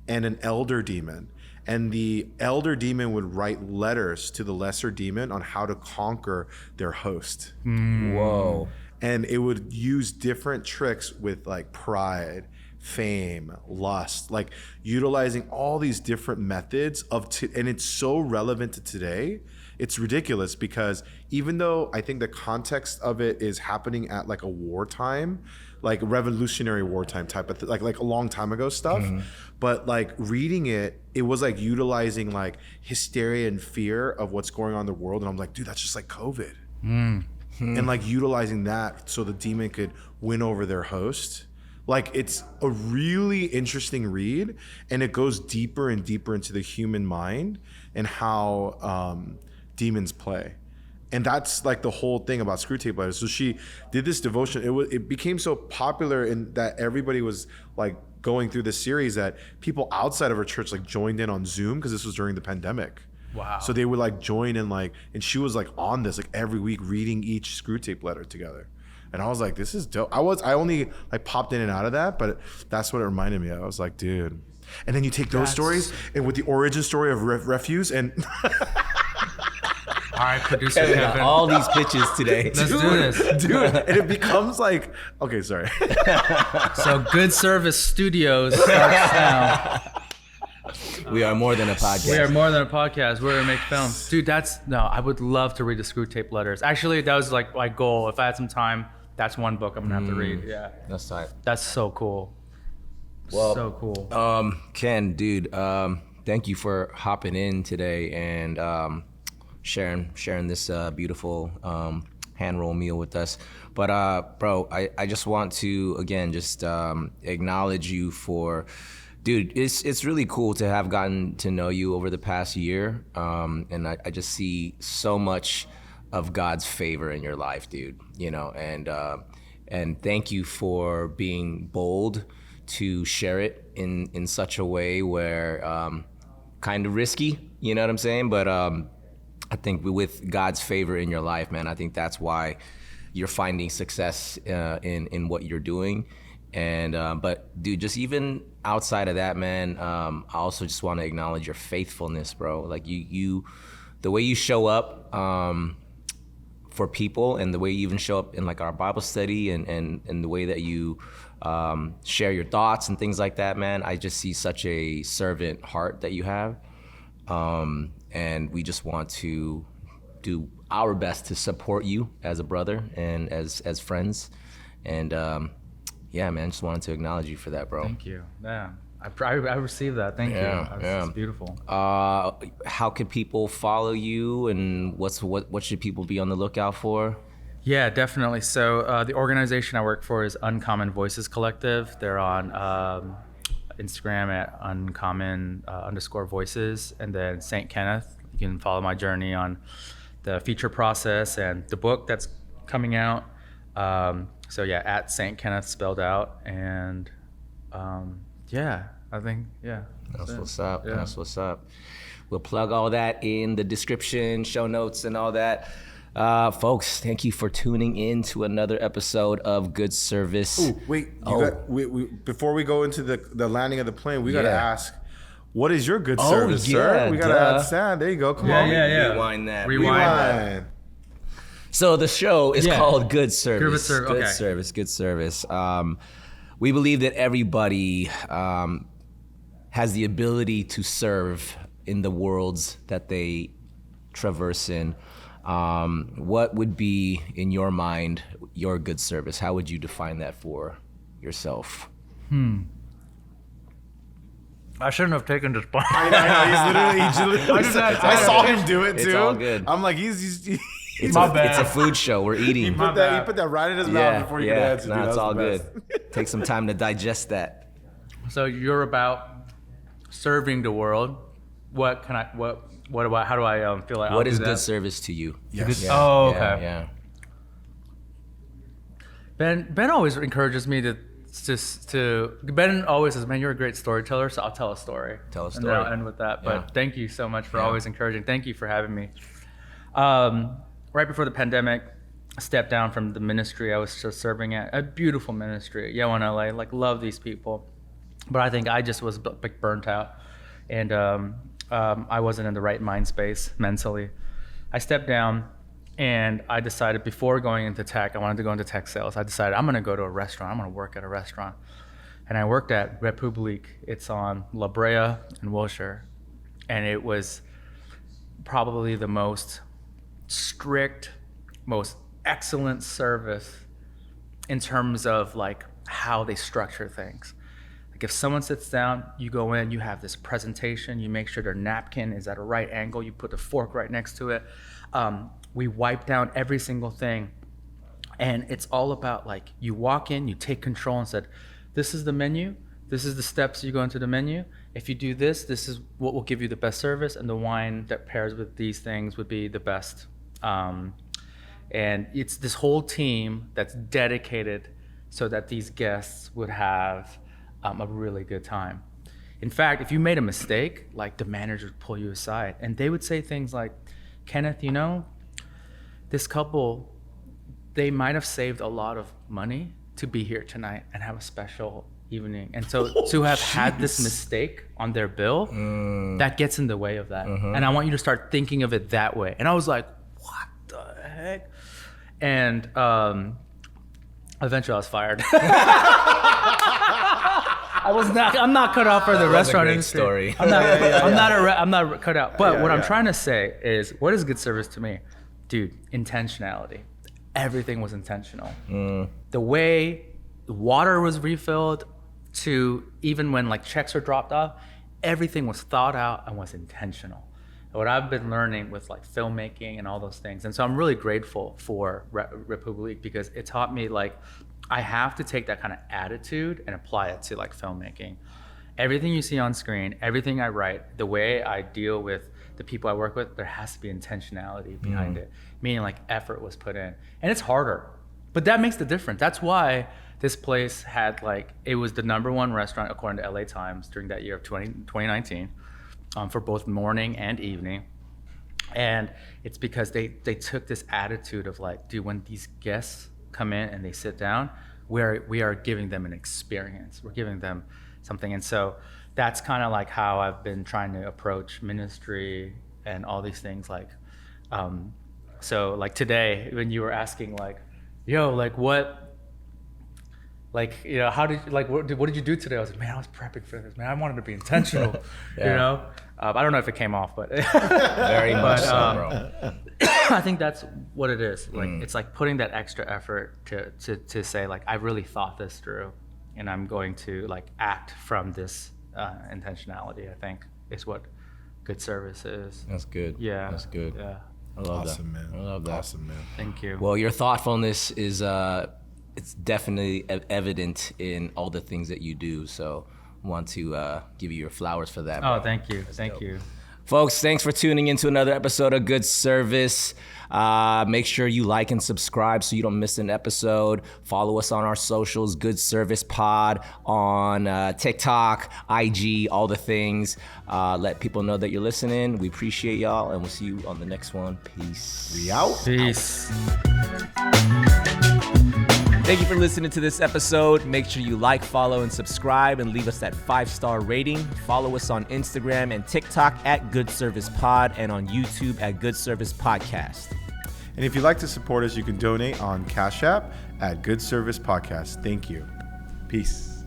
and an elder demon. And the elder demon would write letters to the lesser demon on how to conquer their host. Whoa. And it would use different tricks with like pride, fame, lust, like utilizing all these different methods and it's so relevant to today. It's ridiculous because even though I think the context of it is happening at like a wartime, like revolutionary wartime type of like a long time ago stuff, but like reading it was like utilizing like hysteria and fear of what's going on in the world, and I'm like, dude, that's just like COVID. And like utilizing that so the demon could win over their host. Like it's a really interesting read, and it goes deeper and deeper into the human mind and how demons play. And that's like the whole thing about Screw Tape Letters. So she did this devotion. It became so popular in that everybody was like going through this series that people outside of her church like joined in on Zoom because this was during the pandemic. Wow. So they would like join in and she was like on this like every week reading each Screw Tape Letter together. And I was like, this is dope. I only like popped in and out of that, but that's what it reminded me of. I was like, dude. And then you take those stories and with the origin story of refuse and All right, producer Kevin, Kevin. all these pitches today. Let's do this. dude, and it becomes like, okay, sorry. So Good Service Studios starts now. We are more than a podcast. We are more than a podcast. We're gonna make films. Dude, I would love to read the Screw Tape Letters. Actually, that was like my goal. If I had some time, that's one book I'm gonna have to read. Yeah. That's tight. That's so cool. Well, so cool. Ken, dude, thank you for hopping in today and sharing this beautiful hand roll meal with us. But bro, I just want to again just acknowledge you for, dude. It's really cool to have gotten to know you over the past year, and I just see so much of God's favor in your life, dude. You know, and thank you for being bold to share it in such a way where kind of risky, you know what I'm saying? But I think with God's favor in your life, man, I think that's why you're finding success in what you're doing. And but dude, just even outside of that, man, I also just want to acknowledge your faithfulness, bro. Like you the way you show up for people, and the way you even show up in like our Bible study, and the way that you share your thoughts and things like that, man. I just see such a servant heart that you have. And we just want to do our best to support you as a brother and as friends. And yeah, man, just wanted to acknowledge you for that, bro. Thank you. Yeah. I received that. Thank you. It's beautiful. How can people follow you, and what should people be on the lookout for? Yeah, definitely. So the organization I work for is Uncommon Voices Collective. They're on Instagram at uncommon_voices, and then St. Kenneth. You can follow my journey on the feature process and the book that's coming out. So yeah, at St. Kenneth spelled out, and yeah, I think That's what's up. Yeah. That's what's up. We'll plug all that in the description, show notes, and all that. Folks, thank you for tuning in to another episode of Good Service. Ooh, wait, before we go into the landing of the plane, we gotta ask, what is your good service, sir? We gotta understand. There you go. Come on. Yeah. Rewind that. Rewind. So the show is called Good Service. Good Service. We believe that everybody has the ability to serve in the worlds that they traverse in. What would be, in your mind, your good service? How would you define that for yourself? I shouldn't have taken this bite. I know. He's literally. I saw him do it too. It's all good. I'm like, he's It's My a, bad. it's a food show. We're eating. he put that right in his mouth before you could answer. No, dude. it's That was all the good. best. Take some time to digest that. So you're about serving the world. What can I? What about? How do I feel like? What I'll is do good that? service to you? Yes. Yeah, Oh, yeah, okay. Yeah. Ben always encourages me to Ben always says, "Man, you're a great storyteller, so I'll tell a story." Tell a And story. then I'll end with that. But Yeah. thank you so much for always encouraging. Thank you for having me. Right before the pandemic, I stepped down from the ministry I was just serving at. A beautiful ministry, Yo in LA. Like, love these people, but I think I just was burnt out, and I wasn't in the right mind space mentally. I stepped down. And I decided before going into tech, I wanted to go into tech sales. I decided I'm gonna go to a restaurant. I'm gonna work at a restaurant. And I worked at Republique. It's on La Brea and Wilshire. And it was probably the most strict, most excellent service in terms of like how they structure things. Like if someone sits down, you go in, you have this presentation, you make sure their napkin is at a right angle, you put the fork right next to it. We wipe down every single thing. And it's all about like, you walk in, you take control and said, this is the menu. This is the steps you go into the menu. If you do this, this is what will give you the best service. And the wine that pairs with these things would be the best. And it's this whole team that's dedicated so that these guests would have a really good time. In fact, if you made a mistake, like the manager would pull you aside and they would say things like, Kenneth, you know, this couple, they might have saved a lot of money to be here tonight and have a special evening. And so to have had this mistake on their bill, that gets in the way of that. And I want you to start thinking of it that way. And I was like, what the heck? And eventually I was fired. I'm not cut out for the restaurant industry. Story. I'm not cut out. But what I'm trying to say is, what is good service to me? Dude, intentionality. Everything was intentional. The way the water was refilled to even when like checks are dropped off, everything was thought out and was intentional. What I've been learning with like filmmaking and all those things. And so I'm really grateful for Republique because it taught me like, I have to take that kind of attitude and apply it to like filmmaking. Everything you see on screen, everything I write, the way I deal with the people I work with, there has to be intentionality behind it, meaning like effort was put in. And it's harder, but that makes the difference. That's why this place had like, it was the #1 restaurant according to LA Times during that year of 2019 for both morning and evening. And it's because they took this attitude of like, dude, when these guests come in and they sit down, we are giving them an experience. We're giving them something. And so that's kind of like how I've been trying to approach ministry and all these things. Like, so like today when you were asking like, yo, like what, like, you know, how did you, like, what did you do today? I was like, man, I was prepping for this, man. I wanted to be intentional, you know? I don't know if it came off, but Very much so, bro. I think that's what it is. Like, it's like putting that extra effort to say like, I really thought this through and I'm going to like act from this intentionality, I think is what good service is. That's good. Yeah. That's good. Yeah. I love Awesome, that. man. I love that. Awesome, man. Thank you. Well, your thoughtfulness is it's definitely evident in all the things that you do. So want to give you your flowers for that. Oh, bro. thank you. Thank you. Folks, thanks for tuning into another episode of Good Service. Make sure you like and subscribe so you don't miss an episode. Follow us on our socials, Good Service Pod, on TikTok, IG, all the things. Let people know that you're listening. We appreciate y'all, and we'll see you on the next one. Peace. We out. Peace. Thank you for listening to this episode. Make sure you like, follow, and subscribe, and leave us that 5-star rating. Follow us on Instagram and TikTok at Good Service Pod, and on YouTube at Good Service Podcast. And if you'd like to support us, you can donate on Cash App at Good Service Podcast. Thank you. Peace.